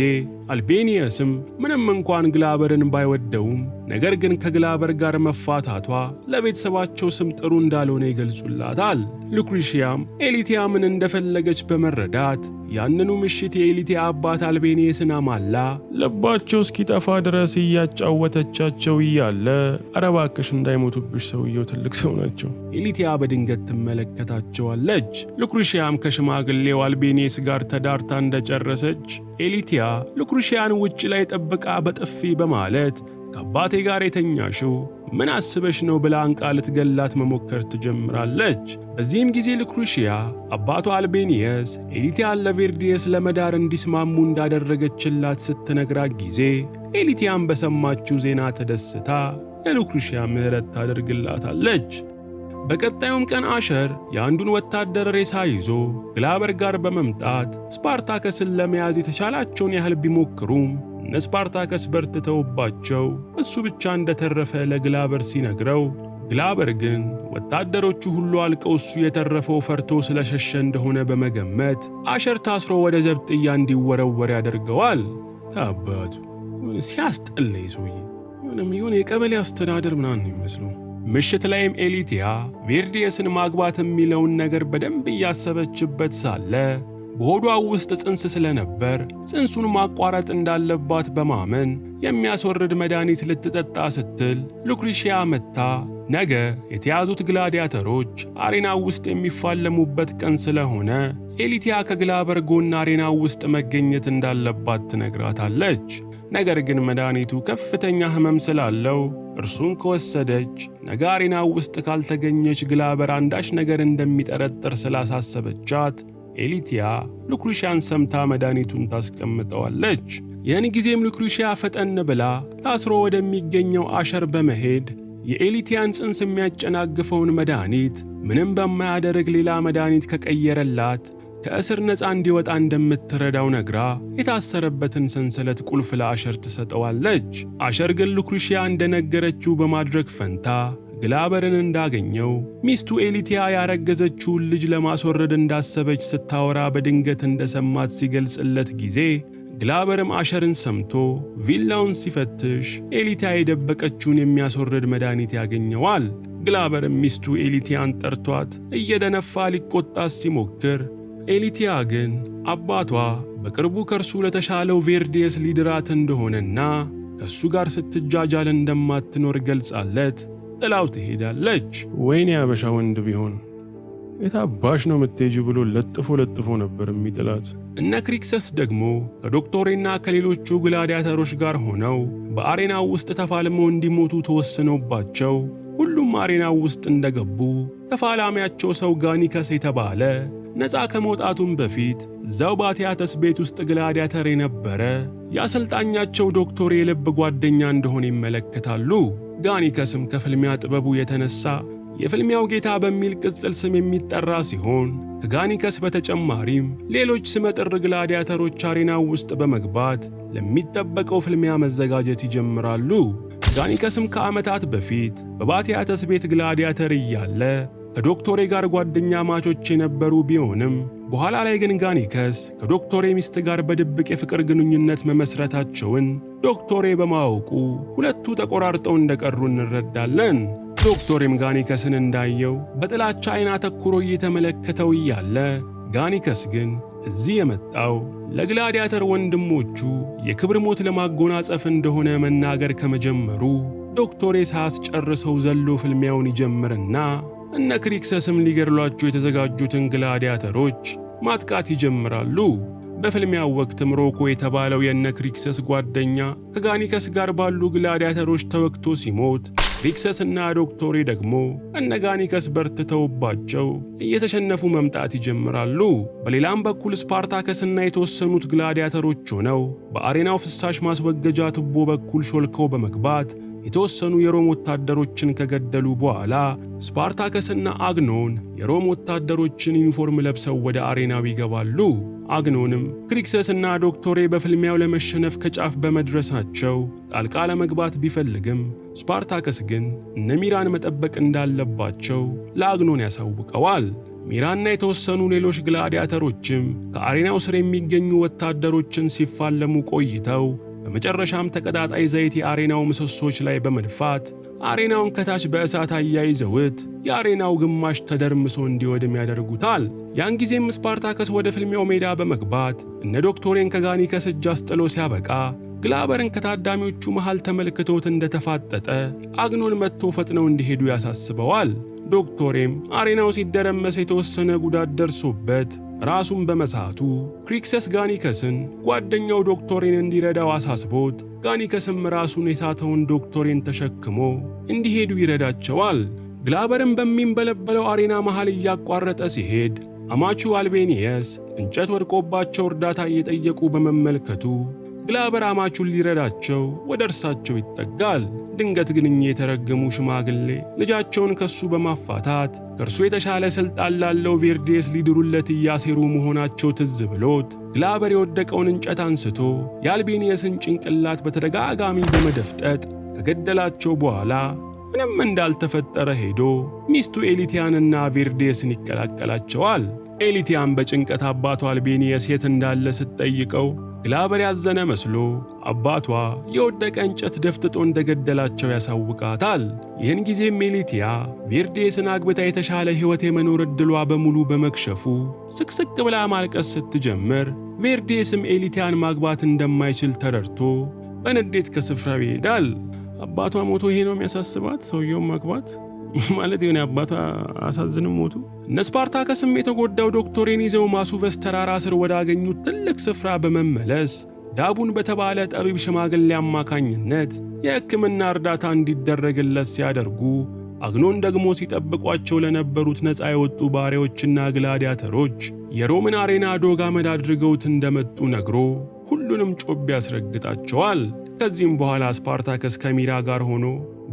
አልቤኒየስም ምንም እንኳን ግላበርን ባይወደውም ነገር ግን ከግላበር ጋር መፋታቷ ለቤተሰባቸው ስም ጥሩ እንዳልሆነ ይገልጹላታል። ሉክሪሺያም ኤሊቲያ ምን እንደፈለገች በመረዳት ያንኑ ምሽት የኤሊቲያ አባት አልቤኒየስን አማላ ልባቸው እስኪጠፋ ድረስ እያጫወተቻቸው እያለ ኧረ እባክሽ እንዳይሞቱብሽ፣ ሰውየው ትልቅ ሰው ናቸው። ኤሊቲያ በድንገት ትመለከታቸዋለች። ሉክሪሺያም ከሽማግሌው አልቤኒየስ ጋር ተዳርታ እንደጨረሰች ኤሊቲያ ሉክሪሺያን ውጭ ላይ ጠብቃ በጥፊ በማለት ከአባቴ ጋር የተኛሽው ምን አስበሽ ነው ብላ አንቃ ልትገላት መሞከር ትጀምራለች። በዚህም ጊዜ ሉክሪሺያ አባቷ አልቤኒየስ ኤሊቲያን ለቬርዲየስ ለመዳር እንዲስማሙ እንዳደረገችላት ስትነግራት ጊዜ ኤሊቲያን በሰማችው ዜና ተደስታ ለሉክሪሺያ ምሕረት ታደርግላታለች። በቀጣዩም ቀን አሸር የአንዱን ወታደር ሬሳ ይዞ ግላበር ጋር በመምጣት ስፓርታከስን ለመያዝ የተቻላቸውን ያህል ቢሞክሩም እነ ስፓርታከስ በርትተውባቸው እሱ ብቻ እንደተረፈ ለግላበር ሲነግረው፣ ግላበር ግን ወታደሮቹ ሁሉ አልቀው እሱ የተረፈው ፈርቶ ስለሸሸ እንደሆነ በመገመት አሸር ታስሮ ወደ ዘብጥያ እንዲወረወር ያደርገዋል። ታባቱ ሲያስጠላ ሰውዬ የሆነ የቀበሌ አስተዳደር ምናምን ነው የሚመስለው። ምሽት ላይም ኤሊቲያ ቬርዲየስን ማግባት የሚለውን ነገር በደንብ እያሰበችበት ሳለ በሆዷ ውስጥ ጽንስ ስለነበር ጽንሱን ማቋረጥ እንዳለባት በማመን የሚያስወርድ መድኃኒት ልትጠጣ ስትል ሉክሪሺያ መጥታ ነገ የተያዙት ግላዲያተሮች አሬናው ውስጥ የሚፋለሙበት ቀን ስለሆነ ኤሊቲያ ከግላበር ጎን አሬናው ውስጥ መገኘት እንዳለባት ትነግራታለች። ነገር ግን መድኃኒቱ ከፍተኛ ሕመም ስላለው እርሱን ከወሰደች ነገ አሬናው ውስጥ ካልተገኘች ግላበር አንዳች ነገር እንደሚጠረጥር ስላሳሰበቻት ኤሊቲያ ሉክሪሺያን ሰምታ መድኃኒቱን ታስቀምጠዋለች። ይህን ጊዜም ሉክሪሺያ ፈጠን ብላ ታስሮ ወደሚገኘው አሸር በመሄድ የኤሊቲያን ጽንስ የሚያጨናግፈውን መድኃኒት ምንም በማያደርግ ሌላ መድኃኒት ከቀየረላት ከእስር ነፃ እንዲወጣ እንደምትረዳው ነግራ የታሰረበትን ሰንሰለት ቁልፍ ለአሸር ትሰጠዋለች። አሸር ግን ሉክሪሺያ እንደነገረችው በማድረግ ፈንታ ግላበርን እንዳገኘው ሚስቱ ኤሊቲያ ያረገዘችውን ልጅ ለማስወረድ እንዳሰበች ስታወራ በድንገት እንደሰማት ሲገልጽለት ጊዜ ግላበርም አሸርን ሰምቶ ቪላውን ሲፈትሽ ኤሊቲያ የደበቀችውን የሚያስወርድ መድኃኒት ያገኘዋል። ግላበርም ሚስቱ ኤሊቲያን ጠርቷት እየደነፋ ሊቆጣት ሲሞክር ኤሊቲያ ግን አባቷ በቅርቡ ከእርሱ ለተሻለው ቬርዲየስ ሊድራት እንደሆነና ከእሱ ጋር ስትጃጃል እንደማትኖር ገልጻለት ጥላው ትሄዳለች። ወይኔ ያበሻ ወንድ ቢሆን የታባሽ ነው ምትሄጂ ብሎ ለጥፎ ነበር የሚጥላት። እነ ክሪክሰስ ደግሞ ከዶክቶሬና ከሌሎቹ ግላዲያተሮች ጋር ሆነው በአሬናው ውስጥ ተፋልመው እንዲሞቱ ተወስነውባቸው ሁሉም አሬናው ውስጥ እንደገቡ ተፋላሚያቸው ሰው ጋኒከስ የተባለ ነፃ ከመውጣቱም በፊት እዛው ባቲያተስ ቤት ውስጥ ግላዲያተር የነበረ የአሰልጣኛቸው ዶክቶር የልብ ጓደኛ እንደሆነ ይመለከታሉ። ጋኒከስም ከፍልሚያ ጥበቡ የተነሳ የፍልሚያው ጌታ በሚል ቅጽል ስም የሚጠራ ሲሆን ከጋኒከስ በተጨማሪም ሌሎች ስመጥር ግላዲያተሮች አሬናው ውስጥ በመግባት ለሚጠበቀው ፍልሚያ መዘጋጀት ይጀምራሉ። ጋኒከስም ከዓመታት በፊት በባቲያተስ ቤት ግላዲያተር እያለ ከዶክቶሬ ጋር ጓደኛ ማቾች የነበሩ ቢሆንም በኋላ ላይ ግን ጋኒከስ ከዶክቶሬ ሚስት ጋር በድብቅ የፍቅር ግንኙነት መመስረታቸውን ዶክቶሬ በማወቁ ሁለቱ ተቆራርጠው እንደቀሩ እንረዳለን። ዶክቶሬም ጋኒከስን እንዳየው በጥላቻ ዓይን አተኩሮ እየተመለከተው እያለ ጋኒከስ ግን እዚህ የመጣው ለግላዲያተር ወንድሞቹ የክብር ሞት ለማጎናጸፍ እንደሆነ መናገር ከመጀመሩ ዶክቶሬ ሳያስጨርሰው ዘሎ ፍልሚያውን ይጀምርና እነ ክሪክሰስም ሊገድሏቸው የተዘጋጁትን ግላዲያተሮች ማጥቃት ይጀምራሉ። በፍልሚያው ወቅትም ሮኮ የተባለው የነ ክሪክሰስ ጓደኛ ከጋኒከስ ጋር ባሉ ግላዲያተሮች ተወግቶ ሲሞት ክሪክሰስና ዶክቶሬ ደግሞ እነ ጋኒከስ በርትተውባቸው እየተሸነፉ መምጣት ይጀምራሉ። በሌላም በኩል ስፓርታከስና የተወሰኑት ግላዲያተሮች ሆነው በአሬናው ፍሳሽ ማስወገጃ ቱቦ በኩል ሾልከው በመግባት የተወሰኑ የሮም ወታደሮችን ከገደሉ በኋላ ስፓርታከስና አግኖን የሮም ወታደሮችን ዩኒፎርም ለብሰው ወደ አሬናው ይገባሉ። አግኖንም ክሪክሰስና ዶክቶሬ በፍልሚያው ለመሸነፍ ከጫፍ በመድረሳቸው ጣልቃ ለመግባት ቢፈልግም ስፓርታከስ ግን እነ ሚራን መጠበቅ እንዳለባቸው ለአግኖን ያሳውቀዋል። ሚራና የተወሰኑ ሌሎች ግላዲያተሮችም ከአሬናው ስር የሚገኙ ወታደሮችን ሲፋለሙ ቆይተው በመጨረሻም ተቀጣጣይ ዘይት የአሬናው ምሰሶች ላይ በመድፋት አሬናውን ከታች በእሳት አያይዘውት የአሬናው ግማሽ ተደርምሶ እንዲወድም ያደርጉታል። ያን ጊዜም ስፓርታከስ ወደ ፍልሚያው ሜዳ በመግባት እነ ዶክቶሬን ከጋኒከስ እጅ አስጥሎ ሲያበቃ ግላበርን ከታዳሚዎቹ መሃል ተመልክቶት እንደተፋጠጠ አግኖን መጥቶ ፈጥነው እንዲሄዱ ያሳስበዋል። ዶክቶሬም አሬናው ሲደረመስ የተወሰነ ጉዳት ደርሶበት ራሱን በመሳቱ ክሪክሰስ ጋኒከስን ጓደኛው ዶክቶሬን እንዲረዳው አሳስቦት ጋኒከስም ራሱን የሳተውን ዶክቶሬን ተሸክሞ እንዲሄዱ ይረዳቸዋል። ግላበርም በሚንበለበለው አሬና መሃል እያቋረጠ ሲሄድ አማቹ አልቤኒየስ እንጨት ወድቆባቸው እርዳታ እየጠየቁ በመመልከቱ ግላበር አማቹን ሊረዳቸው ወደ እርሳቸው ይጠጋል። ድንገት ግን እኚህ የተረገሙ ሽማግሌ ልጃቸውን ከሱ በማፋታት ከእርሱ የተሻለ ስልጣን ላለው ቬርዴስ ሊድሩለት እያሴሩ መሆናቸው ትዝ ብሎት ግላበር የወደቀውን እንጨት አንስቶ የአልቤኒየስን ጭንቅላት በተደጋጋሚ በመደፍጠጥ ከገደላቸው በኋላ ምንም እንዳልተፈጠረ ሄዶ ሚስቱ ኤሊቲያንና ቬርዴስን ይቀላቀላቸዋል። ኤሊቲያን በጭንቀት አባቷ አልቤኒየስ የት እንዳለ ስትጠይቀው ግላበር ያዘነ መስሎ አባቷ የወደቀ እንጨት ደፍጥጦ እንደገደላቸው ያሳውቃታል። ይህን ጊዜም ኤሊቲያ ቬርዴስን አግብታ የተሻለ ሕይወት የመኖር ዕድሏ በሙሉ በመክሸፉ ስቅስቅ ብላ ማልቀስ ስትጀምር ቬርዴስም ኤሊቲያን ማግባት እንደማይችል ተረድቶ በንዴት ከስፍራው ይሄዳል። አባቷ ሞቶ ይሄ ነው የሚያሳስባት? ሰውየውን ማግባት ማለት የሆነ አባቷ አሳዝንም ሞቱ። እነ ስፓርታከስም የተጎዳው ዶክተሬን ይዘው ማሱቨስ ተራራ ስር ወዳገኙት ትልቅ ስፍራ በመመለስ ዳቡን በተባለ ጠቢብ ሽማግሌ አማካኝነት የሕክምና እርዳታ እንዲደረግለት ሲያደርጉ አግኖን ደግሞ ሲጠብቋቸው ለነበሩት ነፃ የወጡ ባሪያዎችና ግላዲያተሮች የሮምን አሬና ዶግ አመድ አድርገውት እንደመጡ ነግሮ ሁሉንም ጮቤ ያስረግጣቸዋል። ከዚህም በኋላ ስፓርታከስ ከሚራ ጋር ሆኖ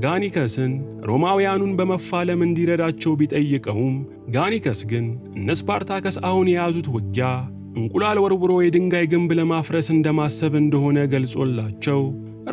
ጋኒከስን ሮማውያኑን በመፋለም እንዲረዳቸው ቢጠይቀውም ጋኒከስ ግን እነ ስፓርታከስ አሁን የያዙት ውጊያ እንቁላል ወርውሮ የድንጋይ ግንብ ለማፍረስ እንደማሰብ እንደሆነ ገልጾላቸው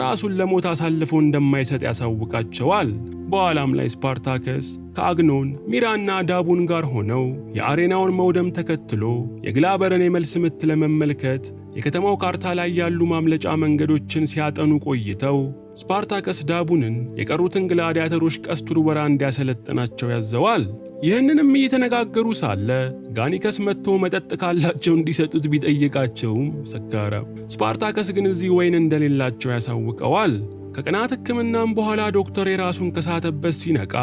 ራሱን ለሞት አሳልፎ እንደማይሰጥ ያሳውቃቸዋል። በኋላም ላይ ስፓርታከስ ከአግኖን ሚራና ዳቡን ጋር ሆነው የአሬናውን መውደም ተከትሎ የግላበርን የመልስ ምት ለመመልከት የከተማው ካርታ ላይ ያሉ ማምለጫ መንገዶችን ሲያጠኑ ቆይተው ስፓርታከስ ዳቡንን የቀሩትን ግላዲያተሮች ቀስት ውርወራ እንዲያሰለጥናቸው ያዘዋል። ይህንንም እየተነጋገሩ ሳለ ጋኒከስ መጥቶ መጠጥ ካላቸው እንዲሰጡት ቢጠይቃቸውም ሰካራም ስፓርታከስ ግን እዚህ ወይን እንደሌላቸው ያሳውቀዋል። ከቀናት ሕክምናም በኋላ ዶክተር የራሱን ከሳተበት ሲነቃ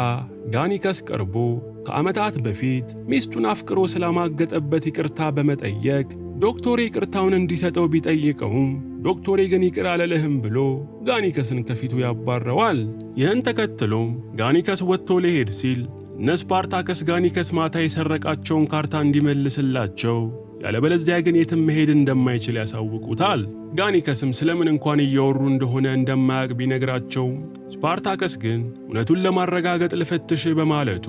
ጋኒከስ ቀርቦ ከዓመታት በፊት ሚስቱን አፍቅሮ ስላማገጠበት ይቅርታ በመጠየቅ ዶክተር ይቅርታውን እንዲሰጠው ቢጠይቀውም ዶክተር ግን ይቅር አልልህም ብሎ ጋኒከስን ከፊቱ ያባረዋል። ይህን ተከትሎም ጋኒከስ ወጥቶ ሊሄድ ሲል እነ ስፓርታከስ ጋኒከስ ማታ የሰረቃቸውን ካርታ እንዲመልስላቸው ያለበለዚያ ግን የትም መሄድ እንደማይችል ያሳውቁታል። ጋኒከስም ስለምን እንኳን እያወሩ እንደሆነ እንደማያውቅ ቢነግራቸውም ስፓርታከስ ግን እውነቱን ለማረጋገጥ ልፈትሽ በማለቱ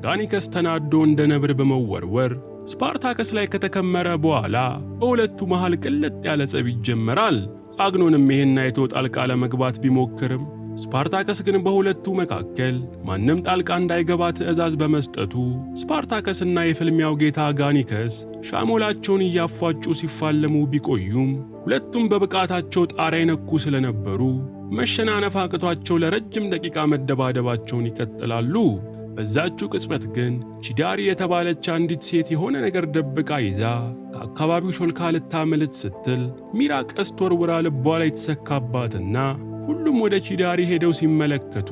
ጋኒከስ ተናዶ እንደ ነብር በመወርወር ስፓርታከስ ላይ ከተከመረ በኋላ በሁለቱ መሃል ቅልጥ ያለ ጸብ ይጀመራል። አግኖንም ይሄን አይቶ ጣልቃ ለመግባት ቢሞክርም ስፓርታከስ ግን በሁለቱ መካከል ማንም ጣልቃ እንዳይገባ ትዕዛዝ በመስጠቱ ስፓርታከስና የፍልሚያው ጌታ ጋኒከስ ሻሞላቸውን እያፏጩ ሲፋለሙ ቢቆዩም ሁለቱም በብቃታቸው ጣሪያ የነኩ ስለነበሩ መሸናነፍ አቅቷቸው ለረጅም ደቂቃ መደባደባቸውን ይቀጥላሉ። በዛችው ቅጽበት ግን ቺዳሪ የተባለች አንዲት ሴት የሆነ ነገር ደብቃ ይዛ ከአካባቢው ሾልካ ልታመልጥ ስትል ሚራ ቀስት ወርውራ ልቧ ላይ ተሰካባትና ሁሉም ወደ ቺዳሪ ሄደው ሲመለከቱ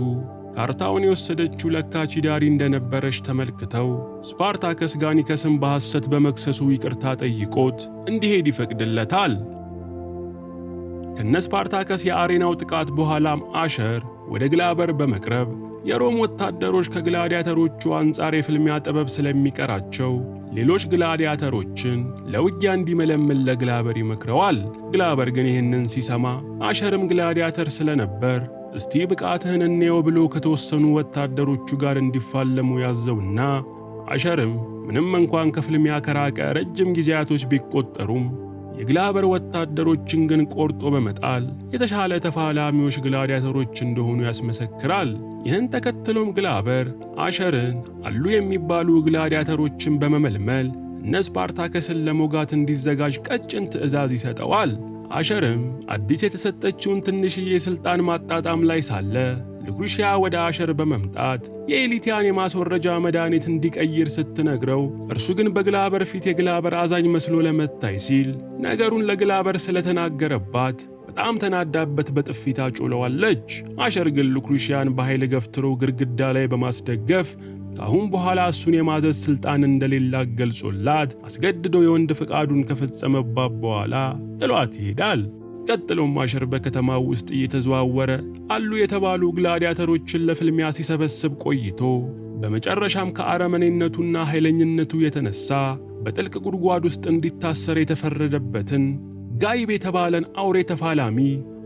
ካርታውን የወሰደችው ለካ ቺዳሪ እንደነበረች ተመልክተው ስፓርታከስ ጋኒከስን በሐሰት በመክሰሱ ይቅርታ ጠይቆት እንዲሄድ ይፈቅድለታል። ከነ ስፓርታከስ የአሬናው ጥቃት በኋላም አሸር ወደ ግላበር በመቅረብ የሮም ወታደሮች ከግላዲያተሮቹ አንጻር የፍልሚያ ጥበብ ስለሚቀራቸው ሌሎች ግላዲያተሮችን ለውጊያ እንዲመለምል ለግላበር ይመክረዋል። ግላበር ግን ይህንን ሲሰማ አሸርም ግላዲያተር ስለነበር እስቲ ብቃትህን እንየው ብሎ ከተወሰኑ ወታደሮቹ ጋር እንዲፋለሙ ያዘውና አሸርም ምንም እንኳን ከፍልሚያ ከራቀ ረጅም ጊዜያቶች ቢቆጠሩም የግላበር ወታደሮችን ግን ቆርጦ በመጣል የተሻለ ተፋላሚዎች ግላዲያተሮች እንደሆኑ ያስመሰክራል። ይህን ተከትሎም ግላበር አሸርን አሉ የሚባሉ ግላዲያተሮችን በመመልመል እነ ስፓርታከስን ለሞጋት እንዲዘጋጅ ቀጭን ትዕዛዝ ይሰጠዋል። አሸርም አዲስ የተሰጠችውን ትንሽዬ ሥልጣን ማጣጣም ላይ ሳለ ልኩሽያ ወደ አሸር በመምጣት የኤሊቲያን የማስወረጃ መድኃኒት እንዲቀይር ስትነግረው እርሱ ግን በግላበር ፊት የግላበር አዛኝ መስሎ ለመታይ ሲል ነገሩን ለግላበር ስለተናገረባት በጣም ተናዳበት በጥፊት አጮለዋለች። አሸር ግን ልኩሽያን በኃይል ገፍትሮ ግድግዳ ላይ በማስደገፍ ከአሁን በኋላ እሱን የማዘዝ ሥልጣን እንደሌላት ገልጾላት አስገድዶ የወንድ ፍቃዱን ከፈጸመባት በኋላ ጥሏት ይሄዳል። ቀጥሎም አሸር በከተማው ውስጥ እየተዘዋወረ አሉ የተባሉ ግላዲያተሮችን ለፍልሚያ ሲሰበስብ ቆይቶ በመጨረሻም ከአረመኔነቱና ኃይለኝነቱ የተነሳ በጥልቅ ጉድጓድ ውስጥ እንዲታሰር የተፈረደበትን ጋይብ የተባለን አውሬ ተፋላሚ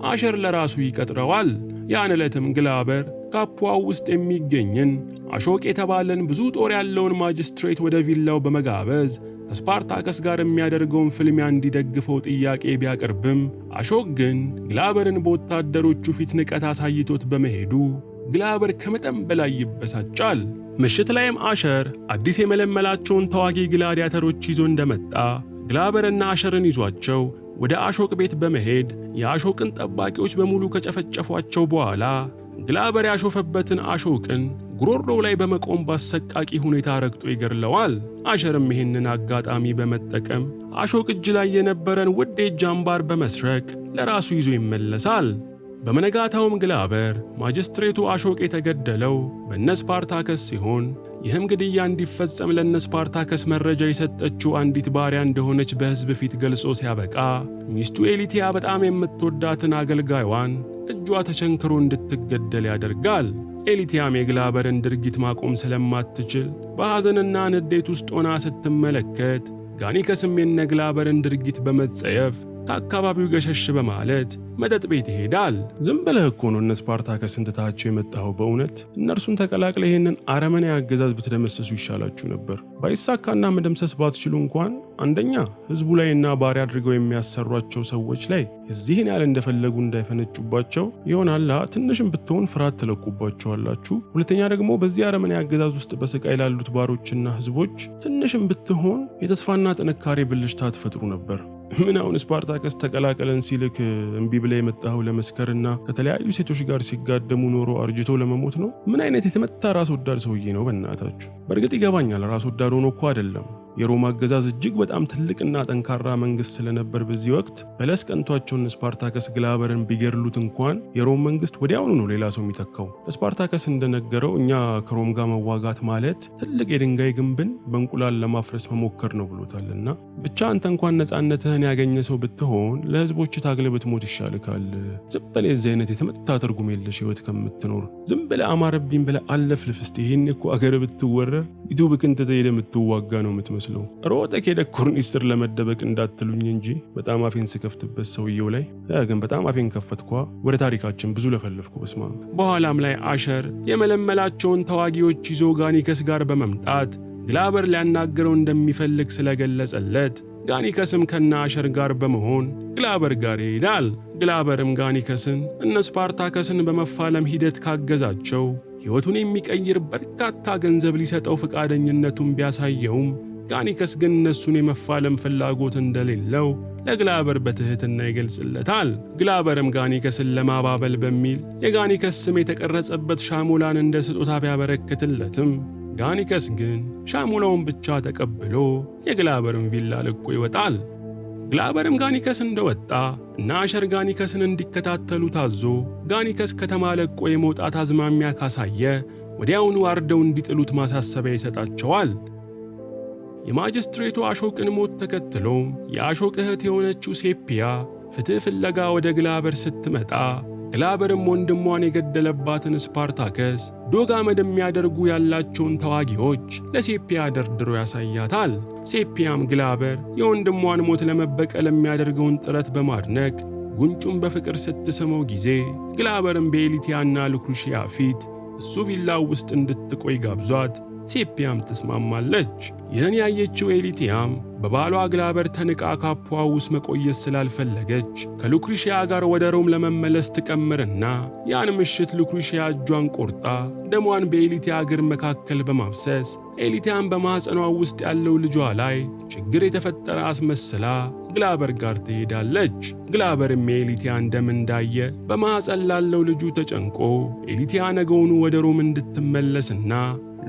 አሸር ለራሱ ይቀጥረዋል። ያን ዕለትም ግላበር ካፑዋው ውስጥ የሚገኝን አሾቅ የተባለን ብዙ ጦር ያለውን ማጅስትሬት ወደ ቪላው በመጋበዝ ከስፓርታከስ ጋር የሚያደርገውን ፍልሚያ እንዲደግፈው ጥያቄ ቢያቀርብም አሾቅ ግን ግላበርን በወታደሮቹ ፊት ንቀት አሳይቶት በመሄዱ ግላበር ከመጠን በላይ ይበሳጫል። ምሽት ላይም አሸር አዲስ የመለመላቸውን ተዋጊ ግላዲያተሮች ይዞ እንደመጣ ግላበርና አሸርን ይዟቸው ወደ አሾቅ ቤት በመሄድ የአሾቅን ጠባቂዎች በሙሉ ከጨፈጨፏቸው በኋላ ግላበር ያሾፈበትን አሾቅን ጉሮሮው ላይ በመቆም ባሰቃቂ ሁኔታ ረግጦ ይገድለዋል። አሸርም ይህንን አጋጣሚ በመጠቀም አሾቅ እጅ ላይ የነበረን ውድ የእጅ አምባር በመስረቅ ለራሱ ይዞ ይመለሳል። በመነጋታውም ግላበር ማጅስትሬቱ አሾቅ የተገደለው በእነ ስፓርታከስ ሲሆን ይህም ግድያ እንዲፈጸም ለእነ ስፓርታከስ መረጃ የሰጠችው አንዲት ባሪያ እንደሆነች በሕዝብ ፊት ገልጾ ሲያበቃ ሚስቱ ኤሊቲያ በጣም የምትወዳትን አገልጋይዋን እጇ ተቸንክሮ እንድትገደል ያደርጋል። ኤሊቲያም የግላበርን ድርጊት ማቆም ስለማትችል በሐዘንና ንዴት ውስጥ ሆና ስትመለከት ጋኒከስም የነ ግላበርን ድርጊት በመጸየፍ ከአካባቢው ገሸሽ በማለት መጠጥ ቤት ይሄዳል። ዝም ብለህ እኮ ነው እነ ስፓርታከስን ትተሃቸው የመጣኸው። በእውነት እነርሱን ተቀላቅለ ይህንን አረመኔ አገዛዝ ብትደመሰሱ ይሻላችሁ ነበር። ባይሳካና መደምሰስ ባትችሉ እንኳን አንደኛ ሕዝቡ ላይና ባሪያ አድርገው የሚያሰሯቸው ሰዎች ላይ የዚህን ያህል እንደፈለጉ እንዳይፈነጩባቸው ይሆናላ ትንሽም ብትሆን ፍርሃት ትለቁባቸዋላችሁ። ሁለተኛ ደግሞ በዚህ አረመኔ አገዛዝ ውስጥ በስቃይ ላሉት ባሮችና ሕዝቦች ትንሽም ብትሆን የተስፋና ጥንካሬ ብልጭታ ትፈጥሩ ነበር። ምን አሁን ስፓርታከስ ተቀላቀለን ሲልክ እምቢ ብለ የመጣኸው ለመስከርና ከተለያዩ ሴቶች ጋር ሲጋደሙ ኖሮ አርጅቶ ለመሞት ነው? ምን አይነት የተመታ ራስ ወዳድ ሰውዬ ነው በእናታችሁ። በእርግጥ ይገባኛል፣ ራስ ወዳድ ሆኖ እኮ አይደለም። የሮማ አገዛዝ እጅግ በጣም ትልቅና ጠንካራ መንግስት ስለነበር በዚህ ወቅት በለስ ቀንቷቸውን ስፓርታከስ ግላበርን ቢገድሉት እንኳን የሮም መንግስት ወዲያውኑ ነው ሌላ ሰው የሚተካው። ስፓርታከስ እንደነገረው እኛ ከሮም ጋር መዋጋት ማለት ትልቅ የድንጋይ ግንብን በእንቁላል ለማፍረስ መሞከር ነው ብሎታልና ብቻ አንተ እንኳን ነፃነትህን ያገኘ ሰው ብትሆን ለህዝቦች ታግለህ ብትሞት ይሻልካል። ዝም ብለህ የዚህ አይነት የተመታ ትርጉም የለሽ ህይወት ከምትኖር ዝም ብለህ አማረብኝ ብለህ አለፍልፍ። እስቲ ይሄን እኮ አገር ብትወረር ዩቲዩብክን ትተህ የምትዋጋ ነው የምትመስለው። ሮጠህ ሄደህ ኮርኒስ ስር ለመደበቅ እንዳትሉኝ እንጂ በጣም አፌን ስከፍትበት ሰውየው ላይ ግን በጣም አፌን ከፈትኳ። ወደ ታሪካችን ብዙ ለፈለፍኩ በስማ። በኋላም ላይ አሸር የመለመላቸውን ተዋጊዎች ይዞ ጋኒከስ ጋር በመምጣት ግላበር ሊያናግረው እንደሚፈልግ ስለገለጸለት ጋኒከስም ከነ አሸር ጋር በመሆን ግላበር ጋር ይሄዳል። ግላበርም ጋኒከስን እነ ስፓርታከስን በመፋለም ሂደት ካገዛቸው ሕይወቱን የሚቀይር በርካታ ገንዘብ ሊሰጠው ፈቃደኝነቱን ቢያሳየውም ጋኒከስ ግን እነሱን የመፋለም ፍላጎት እንደሌለው ለግላበር በትህትና ይገልጽለታል። ግላበርም ጋኒከስን ለማባበል በሚል የጋኒከስ ስም የተቀረጸበት ሻሞላን እንደ ስጦታ ቢያበረክትለትም ጋኒከስ ግን ሻሞላውን ብቻ ተቀብሎ የግላበርን ቪላ ለቆ ይወጣል። ግላበርም ጋኒከስ እንደወጣ እና አሸር ጋኒከስን እንዲከታተሉ ታዞ ጋኒከስ ከተማ ለቆ የመውጣት አዝማሚያ ካሳየ ወዲያውኑ አርደው እንዲጥሉት ማሳሰቢያ ይሰጣቸዋል። የማጅስትሬቱ አሾቅን ሞት ተከትሎ የአሾቅ እህት የሆነችው ሴፒያ ፍትህ ፍለጋ ወደ ግላበር ስትመጣ ግላበርም ወንድሟን የገደለባትን ስፓርታከስ ዶግ አመድ የሚያደርጉ ያላቸውን ተዋጊዎች ለሴፒያ ደርድሮ ያሳያታል። ሴፒያም ግላበር የወንድሟን ሞት ለመበቀል የሚያደርገውን ጥረት በማድነቅ ጉንጩን በፍቅር ስትስመው ጊዜ ግላበርም በኤሊቲያና ሉክሩሺያ ፊት እሱ ቪላው ውስጥ እንድትቆይ ጋብዟት ሴፒያም ትስማማለች። ይህን ያየችው ኤሊቲያም በባሏ ግላበር ተንቃ ካፑዋ ውስጥ መቆየት ስላልፈለገች ከሉክሩሺያ ጋር ወደ ሮም ለመመለስ ትቀምርና ያን ምሽት ሉክሩሺያ እጇን ቆርጣ ደሟን በኤሊቲያ እግር መካከል በማፍሰስ ኤሊቲያም በማኅፀኗ ውስጥ ያለው ልጇ ላይ ችግር የተፈጠረ አስመስላ ግላበር ጋር ትሄዳለች። ግላበርም የኤሊቲያን ደም እንዳየ በማኅፀን ላለው ልጁ ተጨንቆ ኤሊቲያ ነገውኑ ወደ ሮም እንድትመለስና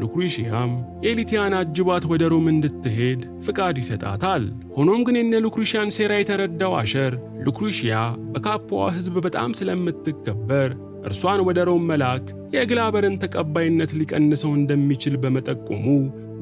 ሉክሩሺያም ኤሊቲያን አጅባት ወደ ሮም እንድትሄድ ፍቃድ ይሰጣታል። ሆኖም ግን የነ ሉክሩሺያን ሴራ የተረዳው አሸር ሉክሩሺያ በካፑዋ ሕዝብ በጣም ስለምትከበር እርሷን ወደ ሮም መላክ የግላበርን ተቀባይነት ሊቀንሰው እንደሚችል በመጠቆሙ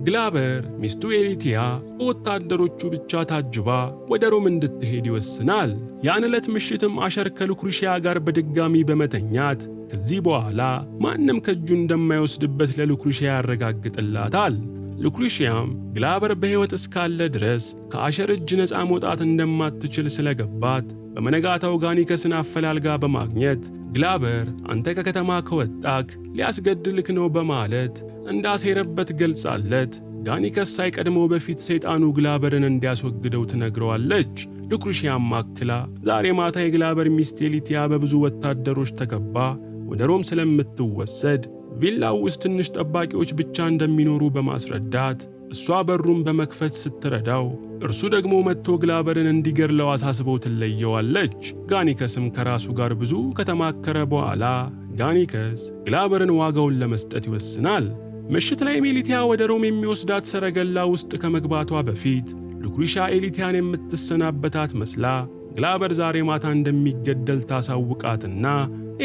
ግላበር ሚስቱ ኤሊቲያ በወታደሮቹ ብቻ ታጅባ ወደ ሮም እንድትሄድ ይወስናል። ያን ዕለት ምሽትም አሸር ከሉክሩሺያ ጋር በድጋሚ በመተኛት ከዚህ በኋላ ማንም ከእጁ እንደማይወስድበት ለሉክሩሺያ ያረጋግጥላታል። ሉክሪሺያም ግላበር በሕይወት እስካለ ድረስ ከአሸር እጅ ነፃ መውጣት እንደማትችል ስለገባት በመነጋታው ጋኒከስን አፈላልጋ በማግኘት ግላበር አንተ ከከተማ ከወጣክ ሊያስገድልክ ነው በማለት እንዳሴረበት ገልጻለት ጋኒከስ ሳይቀድመው በፊት ሰይጣኑ ግላበርን እንዲያስወግደው ትነግረዋለች። ሉክሪሺያም አክላ ዛሬ ማታ የግላበር ሚስት ኤሊቲያ በብዙ ወታደሮች ተከባ ወደ ሮም ስለምትወሰድ ቪላው ውስጥ ትንሽ ጠባቂዎች ብቻ እንደሚኖሩ በማስረዳት እሷ በሩን በመክፈት ስትረዳው እርሱ ደግሞ መጥቶ ግላበርን እንዲገድለው አሳስበው ትለየዋለች። ጋኒከስም ከራሱ ጋር ብዙ ከተማከረ በኋላ ጋኒከስ ግላበርን ዋጋውን ለመስጠት ይወስናል። ምሽት ላይ ኤሊቲያ ወደ ሮም የሚወስዳት ሰረገላ ውስጥ ከመግባቷ በፊት ሉክሪሻ ኤሊቲያን የምትሰናበታት መስላ ግላበር ዛሬ ማታ እንደሚገደል ታሳውቃትና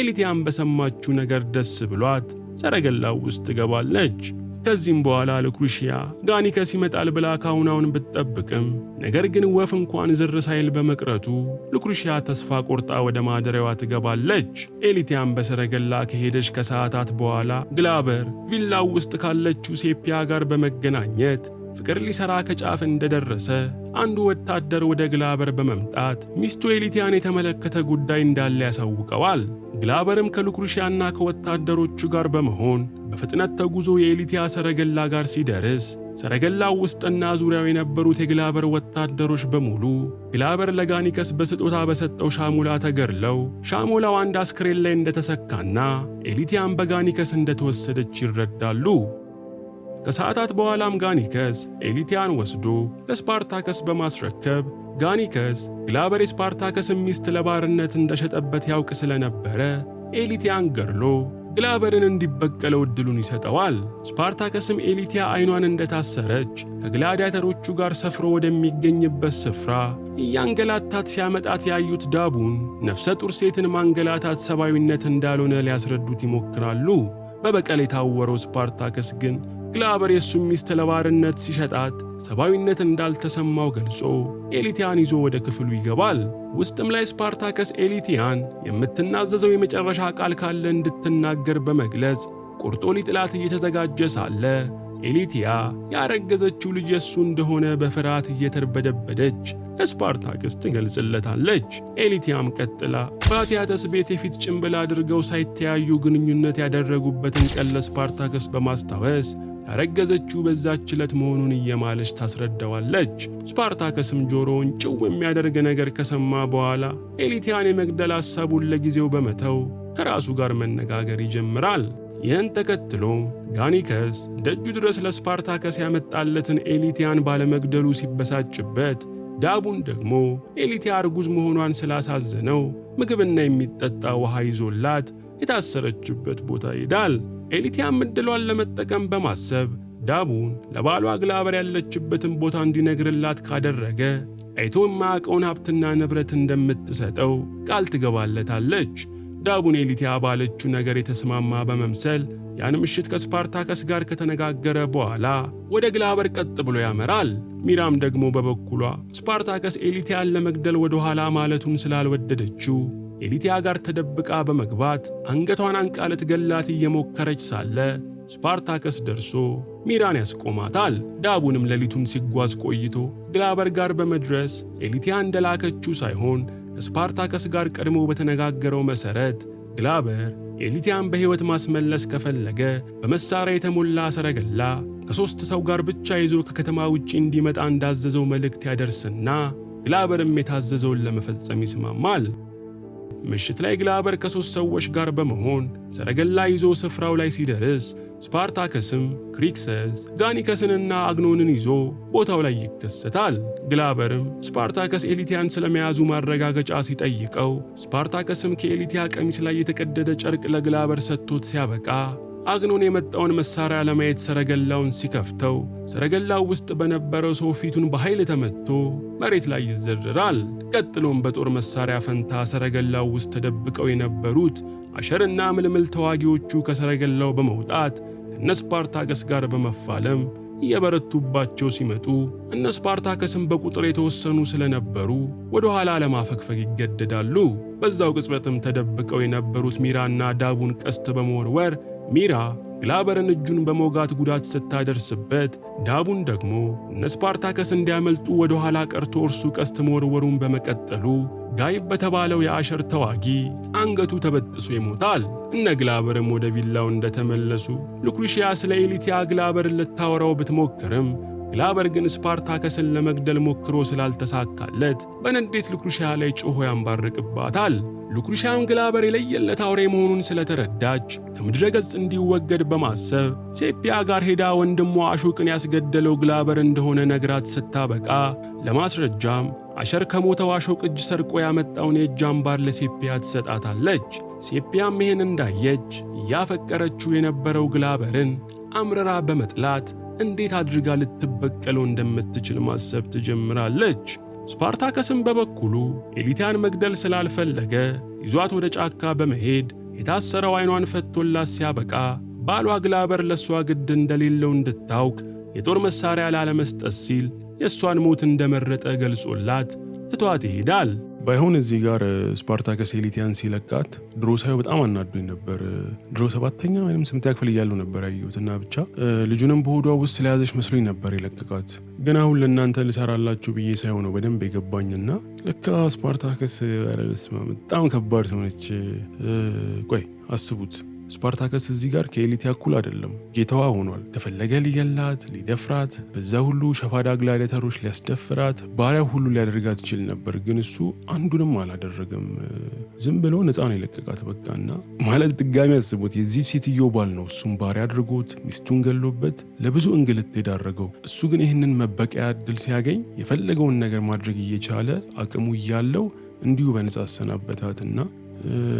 ኤሊቲያን በሰማችው ነገር ደስ ብሏት ሰረገላው ውስጥ ትገባለች። ከዚህም በኋላ ሉክሪሺያ ጋኒከስ ይመጣል ብላ ካሁናውን ብትጠብቅም ነገር ግን ወፍ እንኳን ዝር ሳይል በመቅረቱ ሉክሪሺያ ተስፋ ቆርጣ ወደ ማደሪያዋ ትገባለች። ኤሊቲያን በሰረገላ ከሄደች ከሰዓታት በኋላ ግላበር ቪላው ውስጥ ካለችው ሴፒያ ጋር በመገናኘት ፍቅር ሊሰራ ከጫፍ እንደደረሰ አንዱ ወታደር ወደ ግላበር በመምጣት ሚስቱ ኤሊቲያን የተመለከተ ጉዳይ እንዳለ ያሳውቀዋል። ግላበርም ከሉክሪሺያና ከወታደሮቹ ጋር በመሆን በፍጥነት ተጉዞ የኤሊቲያ ሰረገላ ጋር ሲደርስ ሰረገላው ውስጥና ዙሪያው የነበሩት የግላበር ወታደሮች በሙሉ ግላበር ለጋኒከስ በስጦታ በሰጠው ሻሙላ ተገድለው ሻሙላው አንድ አስክሬን ላይ እንደተሰካና ኤሊቲያን በጋኒከስ እንደተወሰደች ይረዳሉ። ከሰዓታት በኋላም ጋኒከስ ኤሊቲያን ወስዶ ለስፓርታከስ በማስረከብ ጋኒከስ ግላበር የስፓርታከስን ሚስት ለባርነት እንደሸጠበት ያውቅ ስለነበረ ኤሊቲያን ገድሎ ግላበርን እንዲበቀለው ዕድሉን ይሰጠዋል። ስፓርታከስም ኤሊቲያ ዓይኗን እንደታሰረች ከግላዲያተሮቹ ጋር ሰፍሮ ወደሚገኝበት ስፍራ እያንገላታት ሲያመጣት ያዩት ዳቡን ነፍሰ ጡር ሴትን ማንገላታት ሰብአዊነት እንዳልሆነ ሊያስረዱት ይሞክራሉ። በበቀል የታወረው ስፓርታከስ ግን ግላበር የሱን ሚስት ለባርነት ሲሸጣት ሰብአዊነት እንዳልተሰማው ገልጾ ኤሊቲያን ይዞ ወደ ክፍሉ ይገባል። ውስጥም ላይ ስፓርታከስ ኤሊቲያን የምትናዘዘው የመጨረሻ ቃል ካለ እንድትናገር በመግለጽ ቁርጦ ሊጥላት እየተዘጋጀ ሳለ ኤሊቲያ ያረገዘችው ልጅ የሱ እንደሆነ በፍርሃት እየተርበደበደች ለስፓርታከስ ትገልጽለታለች። ኤሊቲያም ቀጥላ በአትያተስ ቤት የፊት ጭንብል አድርገው ሳይተያዩ ግንኙነት ያደረጉበትን ቀን ለስፓርታከስ በማስታወስ ያረገዘችው በዛች ዕለት መሆኑን እየማለች ታስረዳዋለች። ስፓርታከስም ጆሮውን ጭው የሚያደርግ ነገር ከሰማ በኋላ ኤሊቲያን የመግደል ሐሳቡን ለጊዜው በመተው ከራሱ ጋር መነጋገር ይጀምራል። ይህን ተከትሎ ጋኒከስ ደጁ ድረስ ለስፓርታከስ ያመጣለትን ኤሊቲያን ባለመግደሉ ሲበሳጭበት፣ ዳቡን ደግሞ ኤሊቲያ እርጉዝ መሆኗን ስላሳዘነው ምግብና የሚጠጣ ውሃ ይዞላት የታሰረችበት ቦታ ይሄዳል። ኤሊቲያም ዕድሏን ለመጠቀም በማሰብ ዳቡን ለባሏ ግላበር ያለችበትን ቦታ እንዲነግርላት ካደረገ አይቶ የማያውቀውን ሀብትና ንብረት እንደምትሰጠው ቃል ትገባለታለች። ዳቡን ኤሊቲያ ባለችው ነገር የተስማማ በመምሰል ያን ምሽት ከስፓርታከስ ጋር ከተነጋገረ በኋላ ወደ ግላበር ቀጥ ብሎ ያመራል። ሚራም ደግሞ በበኩሏ ስፓርታከስ ኤሊቲያን ለመግደል ወደ ኋላ ማለቱን ስላልወደደችው ኤሊቲያ ጋር ተደብቃ በመግባት አንገቷን አንቃ ልትገላት እየሞከረች ሳለ ስፓርታከስ ደርሶ ሚራን ያስቆማታል። ዳቡንም ሌሊቱን ሲጓዝ ቆይቶ ግላበር ጋር በመድረስ ኤሊቲያ እንደላከችው ሳይሆን ከስፓርታከስ ጋር ቀድሞ በተነጋገረው መሰረት ግላበር ኤሊቲያን በሕይወት ማስመለስ ከፈለገ በመሳሪያ የተሞላ ሰረገላ ከሦስት ሰው ጋር ብቻ ይዞ ከከተማ ውጪ እንዲመጣ እንዳዘዘው መልእክት ያደርስና ግላበርም የታዘዘውን ለመፈጸም ይስማማል። ምሽት ላይ ግላበር ከሦስት ሰዎች ጋር በመሆን ሰረገላ ይዞ ስፍራው ላይ ሲደርስ ስፓርታከስም ክሪክሰስ ጋኒከስንና አግኖንን ይዞ ቦታው ላይ ይከሰታል። ግላበርም ስፓርታከስ ኤሊቲያን ስለመያዙ ማረጋገጫ ሲጠይቀው ስፓርታከስም ከኤሊቲያ ቀሚስ ላይ የተቀደደ ጨርቅ ለግላበር ሰጥቶት ሲያበቃ አግኖን የመጣውን መሳሪያ ለማየት ሰረገላውን ሲከፍተው ሰረገላው ውስጥ በነበረው ሰው ፊቱን በኃይል ተመትቶ መሬት ላይ ይዘረራል። ቀጥሎም በጦር መሳሪያ ፈንታ ሰረገላው ውስጥ ተደብቀው የነበሩት አሸርና ምልምል ተዋጊዎቹ ከሰረገላው በመውጣት ከነስፓርታከስ ጋር በመፋለም እየበረቱባቸው ሲመጡ እነስፓርታከስም በቁጥር የተወሰኑ ስለነበሩ ወደ ኋላ ለማፈግፈግ ይገደዳሉ። በዛው ቅጽበትም ተደብቀው የነበሩት ሚራና ዳቡን ቀስት በመወርወር ሚራ ግላበርን እጁን በመውጋት ጉዳት ስታደርስበት፣ ዳቡን ደግሞ እነ ስፓርታከስ እንዲያመልጡ ወደ ኋላ ቀርቶ እርሱ ቀስት መወርወሩን በመቀጠሉ ጋይብ በተባለው የአሸር ተዋጊ አንገቱ ተበጥሶ ይሞታል። እነ ግላበርም ወደ ቪላው እንደተመለሱ ሉክሪሺያ ስለ ኤሊቲያ ግላበርን ልታወራው ብትሞክርም ግላበር ግን ስፓርታከስን ለመግደል ሞክሮ ስላልተሳካለት በንዴት ሉክሪሺያ ላይ ጮሆ ያንባርቅባታል። ሉክሪሺያም ግላበር የለየለት አውሬ መሆኑን ስለተረዳች ከምድረ ገጽ እንዲወገድ በማሰብ ሴፒያ ጋር ሄዳ ወንድሟ አሹቅን ያስገደለው ግላበር እንደሆነ ነግራት ስታበቃ ለማስረጃም አሸር ከሞተው አሹቅ እጅ ሰርቆ ያመጣውን የእጅ አምባር ለሴፒያ ትሰጣታለች። ሴፒያም ይህን እንዳየች እያፈቀረችው የነበረው ግላበርን አምርራ በመጥላት እንዴት አድርጋ ልትበቀለው እንደምትችል ማሰብ ትጀምራለች። ስፓርታከስም በበኩሉ ኤሊቲያን መግደል ስላልፈለገ ይዟት ወደ ጫካ በመሄድ የታሰረው ዓይኗን ፈቶላት ሲያበቃ ባሏ ግላበር ለሷ ግድ እንደሌለው እንድታውቅ የጦር መሳሪያ ላለመስጠት ሲል የሷን ሞት እንደመረጠ ገልጾላት ትቷት ይሄዳል። ባይሆን እዚህ ጋር ስፓርታከስ ኤሊቲያን ሲለቃት ድሮ ሳየው በጣም አናዶኝ ነበር። ድሮ 7ኛ ወይም 8ኛ ክፍል እያለሁ ነበር ያየሁትና ብቻ ልጁንም በሆዷ ውስጥ ስለያዘች መስሎኝ ነበር የለቀቃት። ግን አሁን ለእናንተ ልሰራላችሁ ብዬ ሳይሆን ነው በደንብ የገባኝና ለካ ስፓርታከስ በጣም ከባድ ሰው ነች። ቆይ አስቡት፣ ስፓርታከስ እዚህ ጋር ከኤሊቲያ እኩል አይደለም፣ ጌታዋ ሆኗል። ተፈለገ ሊገላት፣ ሊደፍራት፣ በዛ ሁሉ ሸፋዳ ግላዲያተሮች ሊያስደፍራት፣ ባሪያው ሁሉ ሊያደርጋት ይችል ነበር። ግን እሱ አንዱንም አላደረገም። ዝም ብሎ ነፃ ነው የለቀቃት በቃና። ማለት ድጋሚ አስቡት፣ የዚህ ሴትዮ ባል ነው እሱም ባሪያ አድርጎት ሚስቱን ገሎበት ለብዙ እንግልት የዳረገው። እሱ ግን ይህንን መበቀያ እድል ሲያገኝ የፈለገውን ነገር ማድረግ እየቻለ አቅሙ እያለው እንዲሁ በነፃ አሰናበታትና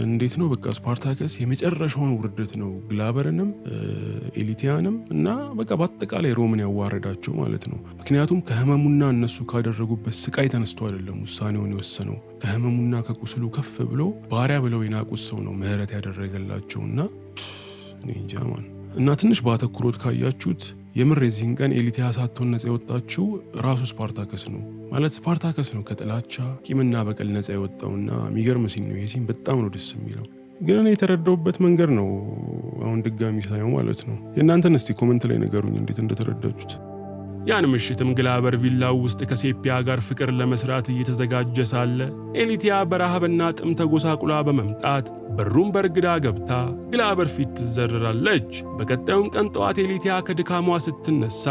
እንዴት ነው በቃ ስፓርታከስ የመጨረሻውን ውርደት ነው ግላበርንም ኤሊቲያንም እና በቃ በአጠቃላይ ሮምን ያዋረዳቸው ማለት ነው። ምክንያቱም ከህመሙና እነሱ ካደረጉበት ስቃይ ተነስቶ አይደለም ውሳኔውን የወሰነው። ከህመሙና ከቁስሉ ከፍ ብሎ ባሪያ ብለው የናቁት ሰው ነው ምህረት ያደረገላቸውና እኔ እንጃ ማን እና ትንሽ ባተኩሮት ካያችሁት የምር የዚህን ቀን ኤሊቲያ ሳትሆን ነፃ የወጣችው ራሱ ስፓርታከስ ነው። ማለት ስፓርታከስ ነው ከጥላቻ ቂምና በቀል ነፃ የወጣውና የሚገርም ሲን ነው። የሲን በጣም ነው ደስ የሚለው። ግን እኔ የተረዳውበት መንገድ ነው አሁን ድጋሚ ሳየው ማለት ነው። የእናንተን እስቲ ኮሜንት ላይ ንገሩኝ እንዴት እንደተረዳችሁት። ያን ምሽትም ግላበር ቪላው ውስጥ ከሴፒያ ጋር ፍቅር ለመስራት እየተዘጋጀ ሳለ ኤሊቲያ በረሃብና ጥም ተጎሳቁላ በመምጣት በሩን በርግዳ ገብታ ግላበር ፊት ትዘረራለች። በቀጣዩም ቀን ጠዋት ኤሊቲያ ከድካሟ ስትነሳ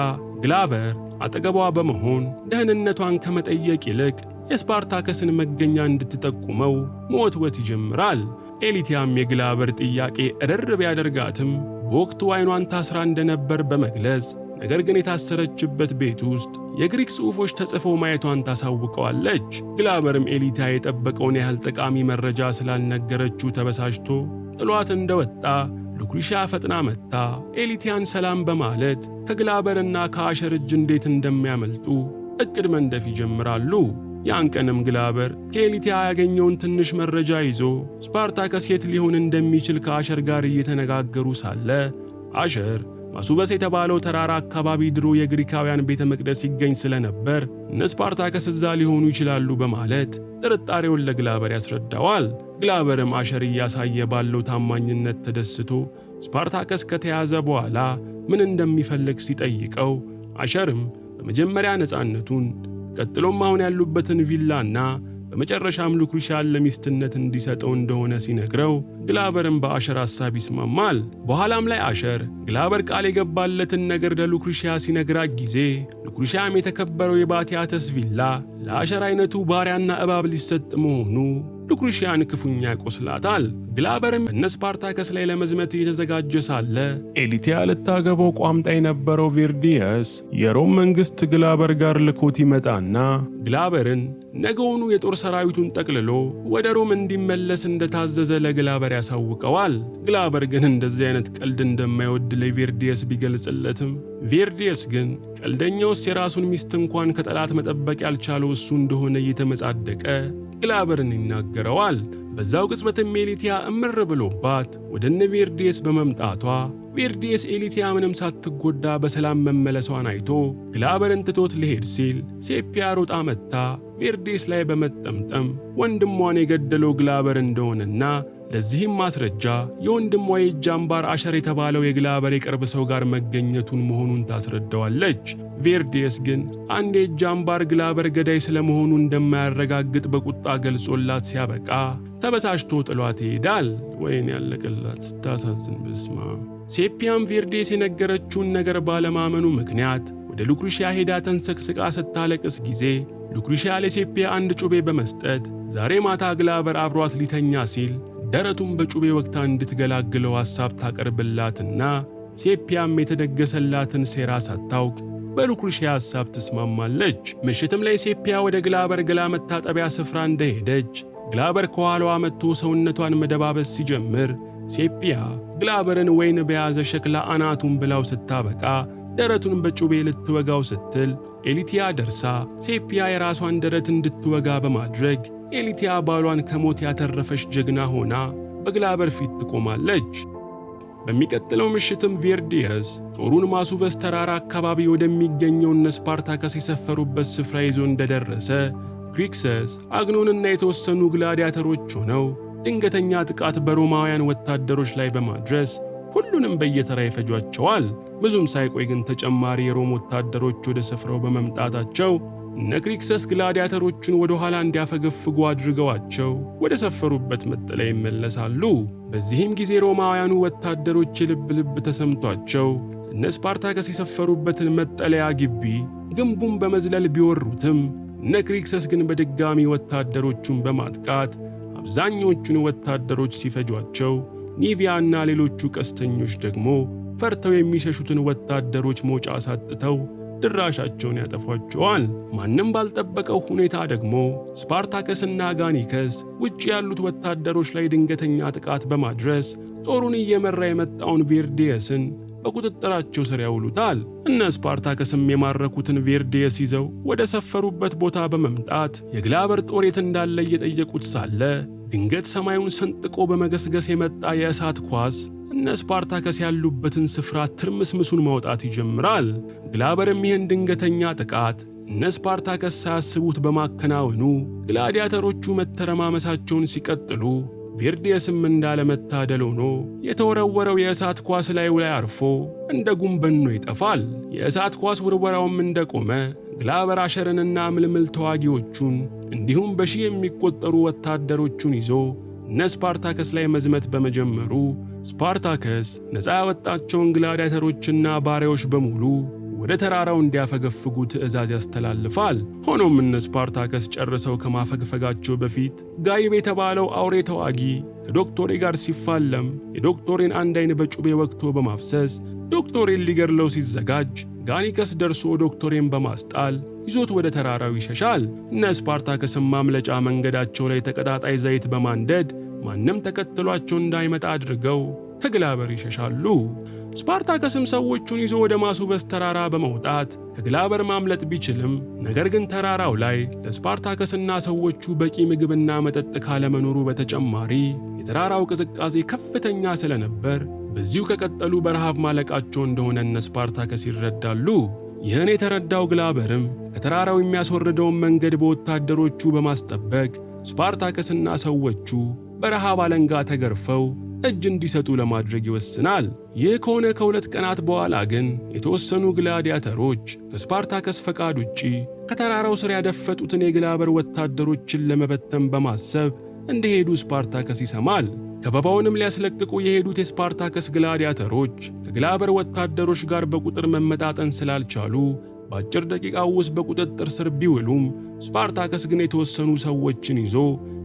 ግላበር አጠገቧ በመሆን ደህንነቷን ከመጠየቅ ይልቅ የስፓርታከስን መገኛ እንድትጠቁመው መወትወት ይጀምራል። ኤሊቲያም የግላበር ጥያቄ እረር ቢያደርጋትም በወቅቱ ዓይኗን ታስራ እንደነበር በመግለጽ ነገር ግን የታሰረችበት ቤት ውስጥ የግሪክ ጽሑፎች ተጽፈው ማየቷን ታሳውቀዋለች። ግላበርም ኤሊቲያ የጠበቀውን ያህል ጠቃሚ መረጃ ስላልነገረችው ተበሳጭቶ ጥሏት እንደወጣ ሉክሪሺያ ፈጥና መጥታ ኤሊቲያን ሰላም በማለት ከግላበርና ከአሸር እጅ እንዴት እንደሚያመልጡ እቅድ መንደፍ ይጀምራሉ። ያን ቀንም ግላበር ከኤሊቲያ ያገኘውን ትንሽ መረጃ ይዞ ስፓርታከስ የት ሊሆን እንደሚችል ከአሸር ጋር እየተነጋገሩ ሳለ አሸር ማሱበስ የተባለው ተራራ አካባቢ ድሮ የግሪካውያን ቤተ መቅደስ ይገኝ ስለነበር እነ ስፓርታከስ እዛ ሊሆኑ ይችላሉ በማለት ጥርጣሬውን ለግላበር ያስረዳዋል። ግላበርም አሸር እያሳየ ባለው ታማኝነት ተደስቶ ስፓርታከስ ከተያዘ በኋላ ምን እንደሚፈልግ ሲጠይቀው አሸርም በመጀመሪያ ነፃነቱን፣ ቀጥሎም አሁን ያሉበትን ቪላና በመጨረሻም ሉክሪሺያን ለሚስትነት እንዲሰጠው እንደሆነ ሲነግረው ግላበርም በአሸር ሐሳብ ይስማማል። በኋላም ላይ አሸር ግላበር ቃል የገባለትን ነገር ለሉክሪሺያ ሲነግራት ጊዜ ሉክሪሺያም የተከበረው የባቲያተስ ቪላ ለአሸር አይነቱ ባሪያና እባብ ሊሰጥ መሆኑ ሉክሪሺያን ክፉኛ ያቆስላታል። ግላበርም እነ ስፓርታከስ ላይ ለመዝመት እየተዘጋጀ ሳለ ኤሊቲያ ልታገባው ቋምጣ የነበረው ቪርዲየስ የሮም መንግስት ግላበር ጋር ልኮት ይመጣና ግላበርን ነገውኑ የጦር ሰራዊቱን ጠቅልሎ ወደ ሮም እንዲመለስ እንደታዘዘ ለግላበር ያሳውቀዋል። ግላበር ግን እንደዚህ አይነት ቀልድ እንደማይወድ ለቪርዲየስ ቢገልጽለትም ቪርዲየስ ግን ቀልደኛውስ የራሱን ሚስት እንኳን ከጠላት መጠበቅ ያልቻለው እሱ እንደሆነ እየተመጻደቀ ግላበርን ይናገረዋል። በዛው ቅጽበትም ኤሊቲያ እምር ብሎባት ወደ ቪርዲየስ በመምጣቷ ቪርዲየስ ኤሊቲያ ምንም ሳትጎዳ በሰላም መመለሷን አይቶ ግላበርን ትቶት ሊሄድ ሲል ሴፒያ ሮጣ መጥታ ቪርዲየስ ላይ በመጠምጠም ወንድሟን የገደለው ግላበር እንደሆነና ለዚህም ማስረጃ የወንድሟ የእጅ አምባር አሸር የተባለው የግላበር የቅርብ ሰው ጋር መገኘቱን መሆኑን ታስረዳዋለች። ቬርዲየስ ግን አንድ የእጅ አምባር ግላበር ገዳይ ስለመሆኑ እንደማያረጋግጥ በቁጣ ገልጾላት ሲያበቃ ተበሳጭቶ ጥሏት ይሄዳል። ወይን ያለቀላት ስታሳዝን በስማ። ሴፒያም ቬርዲየስ የነገረችውን ነገር ባለማመኑ ምክንያት ወደ ሉክሪሺያ ሄዳ ተንሰቅስቃ ስታለቅስ ጊዜ ሉክሪሺያ ለሴፒያ አንድ ጩቤ በመስጠት ዛሬ ማታ ግላበር አብሯት ሊተኛ ሲል ደረቱን በጩቤ ወቅታ እንድትገላግለው ሐሳብ ታቀርብላትና ሴፒያም የተደገሰላትን ሴራ ሳታውቅ በሉክሪሺያ ሐሳብ ትስማማለች። ምሽትም ላይ ሴፒያ ወደ ግላበር ገላ መታጠቢያ ስፍራ እንደሄደች ግላበር ከኋላዋ መጥቶ ሰውነቷን መደባበስ ሲጀምር ሴፒያ ግላበርን ወይን በያዘ ሸክላ አናቱን ብላው ስታበቃ ደረቱን በጩቤ ልትወጋው ስትል ኤሊቲያ ደርሳ ሴፒያ የራሷን ደረት እንድትወጋ በማድረግ ኤሊቲያ ባሏን ከሞት ያተረፈች ጀግና ሆና በግላበር ፊት ትቆማለች። በሚቀጥለው ምሽትም ቬርዲየስ ጦሩን ማሱቨስ ተራራ አካባቢ ወደሚገኘው እነ ስፓርታከስ የሰፈሩበት ስፍራ ይዞ እንደደረሰ ክሪክሰስ፣ አግኖንና የተወሰኑ ግላዲያተሮች ሆነው ድንገተኛ ጥቃት በሮማውያን ወታደሮች ላይ በማድረስ ሁሉንም በየተራ ይፈጇቸዋል። ብዙም ሳይቆይ ግን ተጨማሪ የሮም ወታደሮች ወደ ስፍራው በመምጣታቸው እነ ክሪክሰስ ግላዲያተሮቹን ወደ ኋላ እንዲያፈገፍጉ አድርገዋቸው ወደ ሰፈሩበት መጠለያ ይመለሳሉ። በዚህም ጊዜ ሮማውያኑ ወታደሮች የልብ ልብ ተሰምቷቸው እነ ስፓርታከስ የሰፈሩበትን መጠለያ ግቢ ግንቡን በመዝለል ቢወሩትም እነ ክሪክሰስ ግን በድጋሚ ወታደሮቹን በማጥቃት አብዛኞቹን ወታደሮች ሲፈጇቸው፣ ኒቪያና ሌሎቹ ቀስተኞች ደግሞ ፈርተው የሚሸሹትን ወታደሮች ሞጫ አሳጥተው ድራሻቸውን ያጠፏቸዋል። ማንም ባልጠበቀው ሁኔታ ደግሞ ስፓርታከስና ጋኒከስ ውጭ ያሉት ወታደሮች ላይ ድንገተኛ ጥቃት በማድረስ ጦሩን እየመራ የመጣውን ቬርዲየስን በቁጥጥራቸው ስር ያውሉታል። እነ ስፓርታከስም የማረኩትን ቬርዲየስ ይዘው ወደ ሰፈሩበት ቦታ በመምጣት የግላበር ጦር የት እንዳለ እየጠየቁት ሳለ ድንገት ሰማዩን ሰንጥቆ በመገስገስ የመጣ የእሳት ኳስ እነ ስፓርታከስ ያሉበትን ስፍራ ትርምስምሱን ማውጣት ይጀምራል። ግላበርም ይህን ድንገተኛ ጥቃት እነ ስፓርታከስ ሳያስቡት በማከናወኑ ግላዲያተሮቹ መተረማመሳቸውን ሲቀጥሉ ቬርዲየስም እንዳለመታደል ሆኖ የተወረወረው የእሳት ኳስ ላዩ ላይ አርፎ እንደ ጉንበኖ ይጠፋል። የእሳት ኳስ ውርወራውም እንደቆመ ግላበር አሸርንና ምልምል ተዋጊዎቹን እንዲሁም በሺህ የሚቆጠሩ ወታደሮቹን ይዞ እነ ስፓርታከስ ላይ መዝመት በመጀመሩ ስፓርታከስ ነፃ ያወጣቸውን ግላዲያተሮችና ባሪያዎች በሙሉ ወደ ተራራው እንዲያፈገፍጉ ትዕዛዝ ያስተላልፋል። ሆኖም እነ ስፓርታከስ ጨርሰው ከማፈግፈጋቸው በፊት ጋይብ የተባለው አውሬ ተዋጊ ከዶክቶሬ ጋር ሲፋለም የዶክቶሬን አንድ አይን በጩቤ ወግቶ በማፍሰስ ዶክቶሬን ሊገድለው ሲዘጋጅ ጋኒከስ ደርሶ ዶክቶሬን በማስጣል ይዞት ወደ ተራራው ይሸሻል። እነ ስፓርታከስም ማምለጫ መንገዳቸው ላይ ተቀጣጣይ ዘይት በማንደድ ማንም ተከትሏቸው እንዳይመጣ አድርገው ከግላበር ይሸሻሉ። ስፓርታከስም ሰዎቹን ይዞ ወደ ማሱበስ ተራራ በመውጣት ከግላበር ማምለጥ ቢችልም ነገር ግን ተራራው ላይ ለስፓርታከስና ሰዎቹ በቂ ምግብና መጠጥ ካለመኖሩ በተጨማሪ የተራራው ቅዝቃዜ ከፍተኛ ስለነበር በዚሁ ከቀጠሉ በረሃብ ማለቃቸው እንደሆነ እነ ስፓርታከስ ይረዳሉ። ይህን የተረዳው ግላበርም ከተራራው የሚያስወርደውን መንገድ በወታደሮቹ በማስጠበቅ ስፓርታከስና ሰዎቹ በረሃብ አለንጋ ተገርፈው እጅ እንዲሰጡ ለማድረግ ይወስናል። ይህ ከሆነ ከሁለት ቀናት በኋላ ግን የተወሰኑ ግላዲያተሮች ከስፓርታከስ ፈቃድ ውጪ ከተራራው ስር ያደፈጡትን የግላበር ወታደሮችን ለመበተን በማሰብ እንደሄዱ ስፓርታከስ ይሰማል። ከበባውንም ሊያስለቅቁ የሄዱት የስፓርታከስ ግላዲያተሮች ከግላበር ወታደሮች ጋር በቁጥር መመጣጠን ስላልቻሉ በአጭር ደቂቃ ውስጥ በቁጥጥር ስር ቢውሉም ስፓርታከስ ግን የተወሰኑ ሰዎችን ይዞ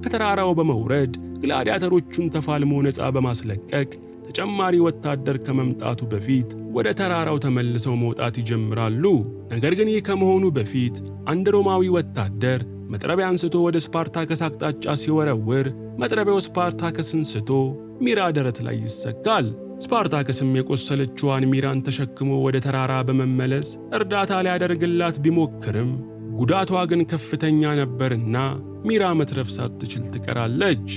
ከተራራው በመውረድ ግላዲያተሮቹን ተፋልሞ ነፃ በማስለቀቅ ተጨማሪ ወታደር ከመምጣቱ በፊት ወደ ተራራው ተመልሰው መውጣት ይጀምራሉ። ነገር ግን ይህ ከመሆኑ በፊት አንድ ሮማዊ ወታደር መጥረቢያ አንስቶ ወደ ስፓርታከስ አቅጣጫ ሲወረውር መጥረቢያው ስፓርታከስን ስቶ ሚራ ደረት ላይ ይሰካል። ስፓርታከስም የቆሰለችዋን ሚራን ተሸክሞ ወደ ተራራ በመመለስ እርዳታ ሊያደርግላት ቢሞክርም ጉዳቷ ግን ከፍተኛ ነበርና ሚራ መትረፍ ሳትችል ትቀራለች።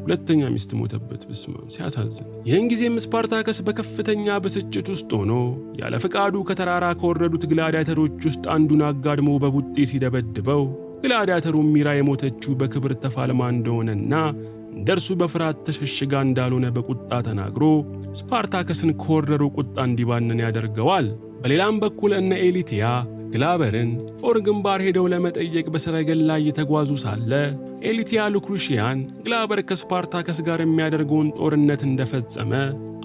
ሁለተኛ ሚስት ሞተበት። በስማም ሲያሳዝን። ይህን ጊዜም ስፓርታከስ በከፍተኛ ብስጭት ውስጥ ሆኖ ያለ ፍቃዱ ከተራራ ከወረዱት ግላዲያተሮች ውስጥ አንዱን አጋድሞ በቡጤ ሲደበድበው ግላዲያተሩ ሚራ የሞተችው በክብር ተፋልማ እንደሆነና እንደርሱ በፍርሃት ተሸሽጋ እንዳልሆነ በቁጣ ተናግሮ ስፓርታከስን ከወረረው ቁጣ እንዲባንን ያደርገዋል። በሌላም በኩል እነ ኤሊቲያ ግላበርን ጦር ግንባር ሄደው ለመጠየቅ በሰረገላ ላይ እየተጓዙ ሳለ ኤሊቲያ ሉክሩሺያን ግላበር ከስፓርታከስ ጋር የሚያደርገውን ጦርነት እንደፈጸመ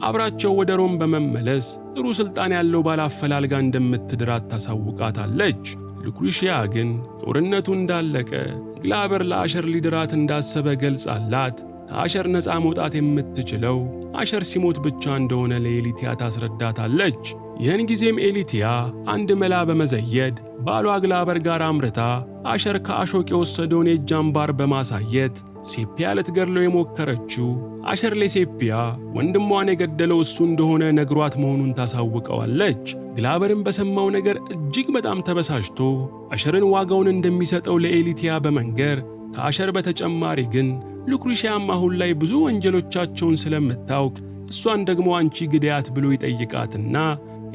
አብራቸው ወደ ሮም በመመለስ ጥሩ ስልጣን ያለው ባላፈላልጋ እንደምትድራት ታሳውቃታለች። ሉክሩሺያ ግን ጦርነቱ እንዳለቀ ግላበር ለአሸር ሊድራት እንዳሰበ ገልጻላት ከአሸር ነፃ መውጣት የምትችለው አሸር ሲሞት ብቻ እንደሆነ ለኤሊቲያ ታስረዳታለች። ይህን ጊዜም ኤሊቲያ አንድ መላ በመዘየድ ባሏ ግላበር ጋር አምርታ አሸር ከአሾቅ የወሰደውን የእጅ አምባር በማሳየት ሴፒያ ልትገድለው የሞከረችው አሸር ለሴፒያ ወንድሟን የገደለው እሱ እንደሆነ ነግሯት መሆኑን ታሳውቀዋለች። ግላበርም በሰማው ነገር እጅግ በጣም ተበሳጭቶ አሸርን ዋጋውን እንደሚሰጠው ለኤሊቲያ በመንገር ከአሸር በተጨማሪ ግን ሉክሩሺያም አሁን ላይ ብዙ ወንጀሎቻቸውን ስለምታውቅ እሷን ደግሞ አንቺ ግዳያት ብሎ ይጠይቃትና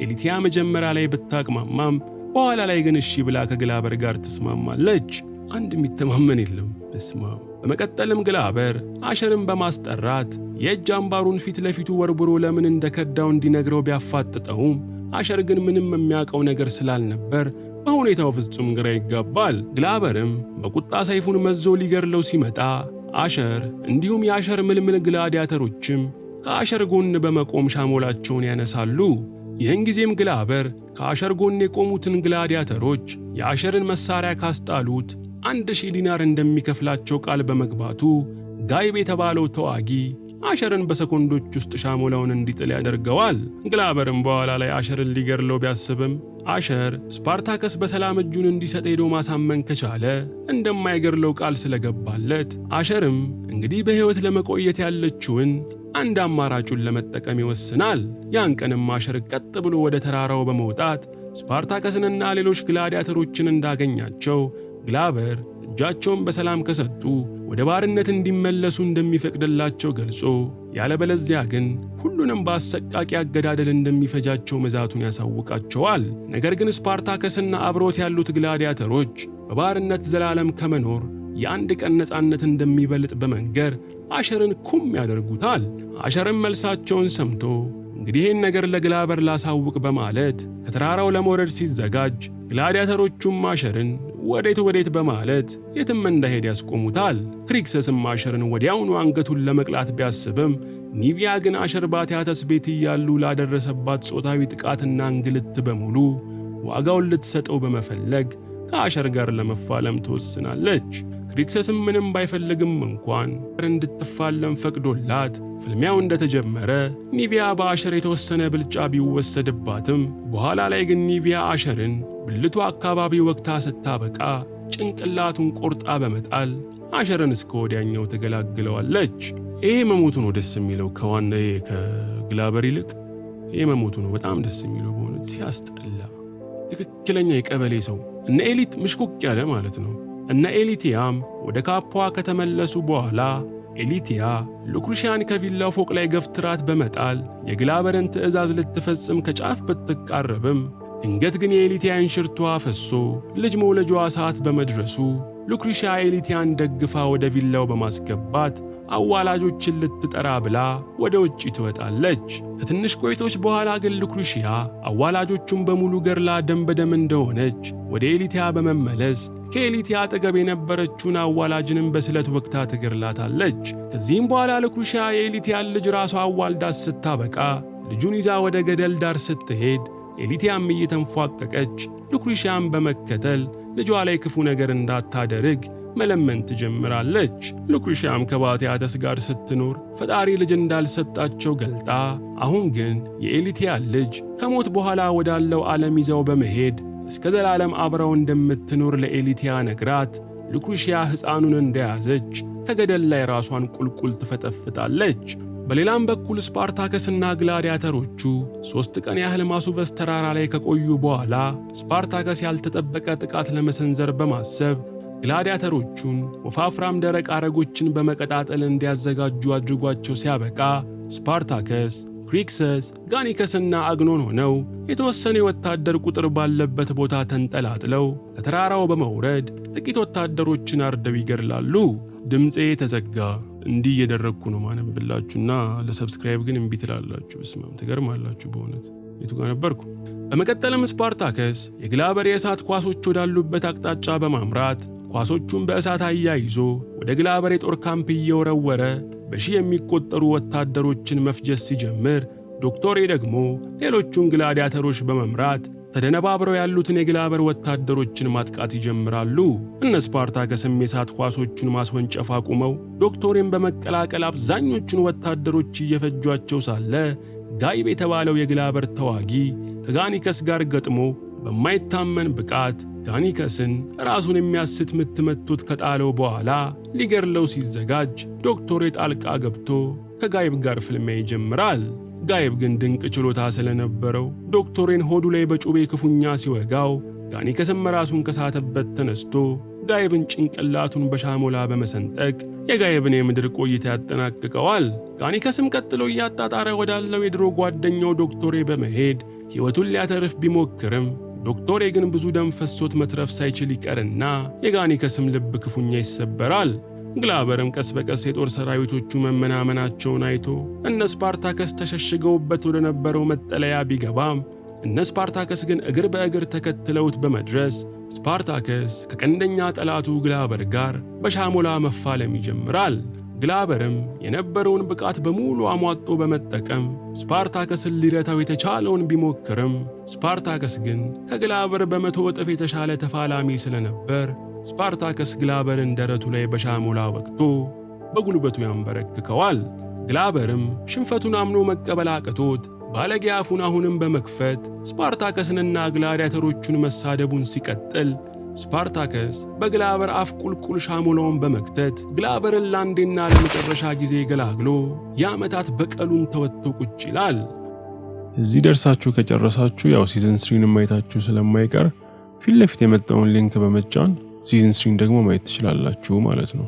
ኤሊቲያ መጀመሪያ ላይ ብታቅማማም በኋላ ላይ ግን እሺ ብላ ከግላበር ጋር ትስማማለች። አንድ የሚተማመን የለም በስማ። በመቀጠልም ግላበር አሸርን በማስጠራት የእጅ አምባሩን ፊት ለፊቱ ወርብሮ ለምን እንደከዳው እንዲነግረው ቢያፋጥጠውም አሸር ግን ምንም የሚያውቀው ነገር ስላልነበር በሁኔታው ፍጹም ግራ ይጋባል። ግላበርም በቁጣ ሰይፉን መዞ ሊገድለው ሲመጣ አሸር እንዲሁም የአሸር ምልምል ግላዲያተሮችም ከአሸር ጎን በመቆም ሻሞላቸውን ያነሳሉ። ይህን ጊዜም ግላበር ከአሸር ጎን የቆሙትን ግላዲያተሮች የአሸርን መሳሪያ ካስጣሉት 1000 ዲናር እንደሚከፍላቸው ቃል በመግባቱ ጋይብ የተባለው ተዋጊ አሸርን በሰኮንዶች ውስጥ ሻሞላውን እንዲጥል ያደርገዋል። ግላበርም በኋላ ላይ አሸርን ሊገድለው ቢያስብም አሸር ስፓርታከስ በሰላም እጁን እንዲሰጥ ሄዶ ማሳመን ከቻለ እንደማይገድለው ቃል ስለገባለት አሸርም እንግዲህ በሕይወት ለመቆየት ያለችውን አንድ አማራጩን ለመጠቀም ይወስናል። ያን ቀንም አሸር ቀጥ ብሎ ወደ ተራራው በመውጣት ስፓርታከስንና ሌሎች ግላዲያተሮችን እንዳገኛቸው ግላበር እጃቸውን በሰላም ከሰጡ ወደ ባርነት እንዲመለሱ እንደሚፈቅድላቸው ገልጾ ያለበለዚያ ግን ሁሉንም በአሰቃቂ አገዳደል እንደሚፈጃቸው መዛቱን ያሳውቃቸዋል። ነገር ግን ስፓርታከስና አብሮት ያሉት ግላዲያተሮች በባርነት ዘላለም ከመኖር የአንድ ቀን ነፃነት እንደሚበልጥ በመንገር አሸርን ኩም ያደርጉታል። አሸርም መልሳቸውን ሰምቶ እንግዲህ ይህን ነገር ለግላበር ላሳውቅ በማለት ከተራራው ለመውረድ ሲዘጋጅ ግላዲያተሮቹም አሸርን ወዴት በማለት የትም እንዳይሄድ ያስቆሙታል። ክሪክሰስም አሸርን ወዲያውኑ አንገቱን ለመቅላት ቢያስብም ኒቪያ ግን አሸር በአትያተስ ቤት እያሉ ላደረሰባት ጾታዊ ጥቃትና እንግልት በሙሉ ዋጋውን ልትሰጠው በመፈለግ ከአሸር ጋር ለመፋለም ትወስናለች። ክሪክሰስም ምንም ባይፈልግም እንኳን እንድትፋለም ፈቅዶላት ፍልሚያው እንደተጀመረ ኒቪያ በአሸር የተወሰነ ብልጫ ቢወሰድባትም በኋላ ላይ ግን ኒቪያ አሸርን ብልቱ አካባቢ ወቅታ ስታበቃ ጭንቅላቱን ቆርጣ በመጣል አሸርን እስከ ወዲያኛው ተገላግለዋለች። ይሄ መሞቱ ነው ደስ የሚለው ከግላበር ይልቅ ይሄ መሞቱ ነው በጣም ደስ የሚለው። በእውነት ሲያስጠላ ትክክለኛ የቀበሌ ሰው እነ ኤሊት ምሽኩክ ያለ ማለት ነው። እነ ኤሊቲያም ወደ ካፖ ከተመለሱ በኋላ ኤሊቲያ ሉክሩሺያን ከቪላው ፎቅ ላይ ገፍትራት በመጣል የግላበርን ትዕዛዝ ልትፈጽም ከጫፍ ብትቃረብም ድንገት ግን የኤሊቲያን ሽርቷ ፈሶ ልጅ መውለጃዋ ሰዓት በመድረሱ ሉክሩሺያ ኤሊቲያን ደግፋ ወደ ቪላው በማስገባት አዋላጆችን ልትጠራ ብላ ወደ ውጪ ትወጣለች። ከትንሽ ቆይቶች በኋላ ግን ሉክሩሺያ አዋላጆቹን በሙሉ ገርላ ደም በደም እንደሆነች ወደ ኤሊቲያ በመመለስ ከኤሊቲያ አጠገብ የነበረችውን አዋላጅንም በስለት ወቅታ ትገርላታለች። ከዚህም በኋላ ሉክሩሺያ የኤሊቲያን ልጅ ራሷ አዋልዳ ስታበቃ ልጁን ይዛ ወደ ገደል ዳር ስትሄድ ኤሊቲያም እየተንፏቀቀች ሉክሩሺያን በመከተል ልጇ ላይ ክፉ ነገር እንዳታደርግ መለመን ትጀምራለች። ሉክሩሺያም ከባቲያተስ ጋር ስትኖር ፈጣሪ ልጅ እንዳልሰጣቸው ገልጣ አሁን ግን የኤሊቲያ ልጅ ከሞት በኋላ ወዳለው ዓለም ይዘው በመሄድ እስከ ዘላለም አብረው እንደምትኖር ለኤሊቲያ ነግራት ሉክሩሺያ ሕፃኑን እንደያዘች ከገደል ላይ ራሷን ቁልቁል ትፈጠፍጣለች። በሌላም በኩል ስፓርታከስና ግላዲያተሮቹ 3 ቀን ያህል ማሱቨስ ተራራ ላይ ከቆዩ በኋላ ስፓርታከስ ያልተጠበቀ ጥቃት ለመሰንዘር በማሰብ ግላዲያተሮቹን ወፋፍራም ደረቅ አረጎችን በመቀጣጠል እንዲያዘጋጁ አድርጓቸው ሲያበቃ ስፓርታከስ፣ ክሪክሰስ፣ ጋኒከስና አግኖን ሆነው የተወሰነ ወታደር ቁጥር ባለበት ቦታ ተንጠላጥለው ከተራራው በመውረድ ጥቂት ወታደሮችን አርደው ይገድላሉ። ድምጼ ተዘጋ። እንዲህ እየደረግኩ ነው ማነብላችሁና ለሰብስክራይብ ግን እምቢ ትላላችሁ። በስማም ትገርማላችሁ በእውነት። የቱ ጋር ነበርኩ? በመቀጠልም ስፓርታከስ የግላበር የእሳት ኳሶች ወዳሉበት አቅጣጫ በማምራት ኳሶቹን በእሳት አያይዞ ወደ ግላበር የጦር ካምፕ እየወረወረ በሺህ የሚቆጠሩ ወታደሮችን መፍጀት ሲጀምር፣ ዶክተር ኤ ደግሞ ሌሎቹን ግላዲያተሮች በመምራት ተደነባብረው ያሉትን የግላበር ወታደሮችን ማጥቃት ይጀምራሉ። እነ ስፓርታከስም የእሳት ኳሶቹን ማስወንጨፍ አቁመው ዶክተር ኤን በመቀላቀል አብዛኞቹን ወታደሮች እየፈጇቸው ሳለ ጋይብ የተባለው የግላበር ተዋጊ ከጋኒከስ ጋር ገጥሞ በማይታመን ብቃት ጋኒከስን ራሱን የሚያስት ምት መቶት ከጣለው በኋላ ሊገርለው ሲዘጋጅ ዶክተር ኤ ጣልቃ ገብቶ ከጋይብ ጋር ፍልሚያ ይጀምራል። ጋይብ ግን ድንቅ ችሎታ ስለነበረው ዶክተር ኤን ሆዱ ላይ በጩቤ ክፉኛ ሲወጋው ጋኒከስም ራሱን ከሳተበት ተነስቶ ጋይብን ጭንቅላቱን በሻሞላ በመሰንጠቅ የጋይብን የምድር ቆይታ ያጠናቅቀዋል። ጋኒከስም ቀጥሎ እያጣጣረ ወዳለው የድሮ ጓደኛው ዶክተር ኤ በመሄድ ሕይወቱን ሊያተርፍ ቢሞክርም ዶክተር ኤ ግን ብዙ ደም ፈሶት መትረፍ ሳይችል ይቀርና የጋኒከስም ልብ ክፉኛ ይሰበራል። ግላበርም ቀስ በቀስ የጦር ሰራዊቶቹ መመናመናቸውን አይቶ እነ ስፓርታከስ ተሸሽገውበት ወደ ነበረው መጠለያ ቢገባም እነ ስፓርታከስ ግን እግር በእግር ተከትለውት በመድረስ ስፓርታከስ ከቀንደኛ ጠላቱ ግላበር ጋር በሻሞላ መፋለም ይጀምራል። ግላበርም የነበረውን ብቃት በሙሉ አሟጦ በመጠቀም ስፓርታከስን ሊረታው የተቻለውን ቢሞክርም ስፓርታከስ ግን ከግላበር በመቶ እጥፍ የተሻለ ተፋላሚ ስለነበር ስፓርታከስ ግላበርን ደረቱ ላይ በሻሞላ ወቅቶ በጉልበቱ ያንበረክከዋል። ግላበርም ሽንፈቱን አምኖ መቀበል አቅቶት ባለጌ አፉን አሁንም በመክፈት ስፓርታከስንና ግላዲያተሮቹን መሳደቡን ሲቀጥል ስፓርታከስ በግላበር አፍ ቁልቁል ሻሞላውን በመክተት ግላበርን ለአንዴና ለመጨረሻ ጊዜ ገላግሎ የዓመታት በቀሉን ተወጥቶ ቁጭ ይላል። እዚህ ደርሳችሁ ከጨረሳችሁ ያው ሲዝን 3ን ማየታችሁ ስለማይቀር ፊት ለፊት የመጣውን ሊንክ በመጫን ሲዝን 3 ደግሞ ማየት ትችላላችሁ ማለት ነው።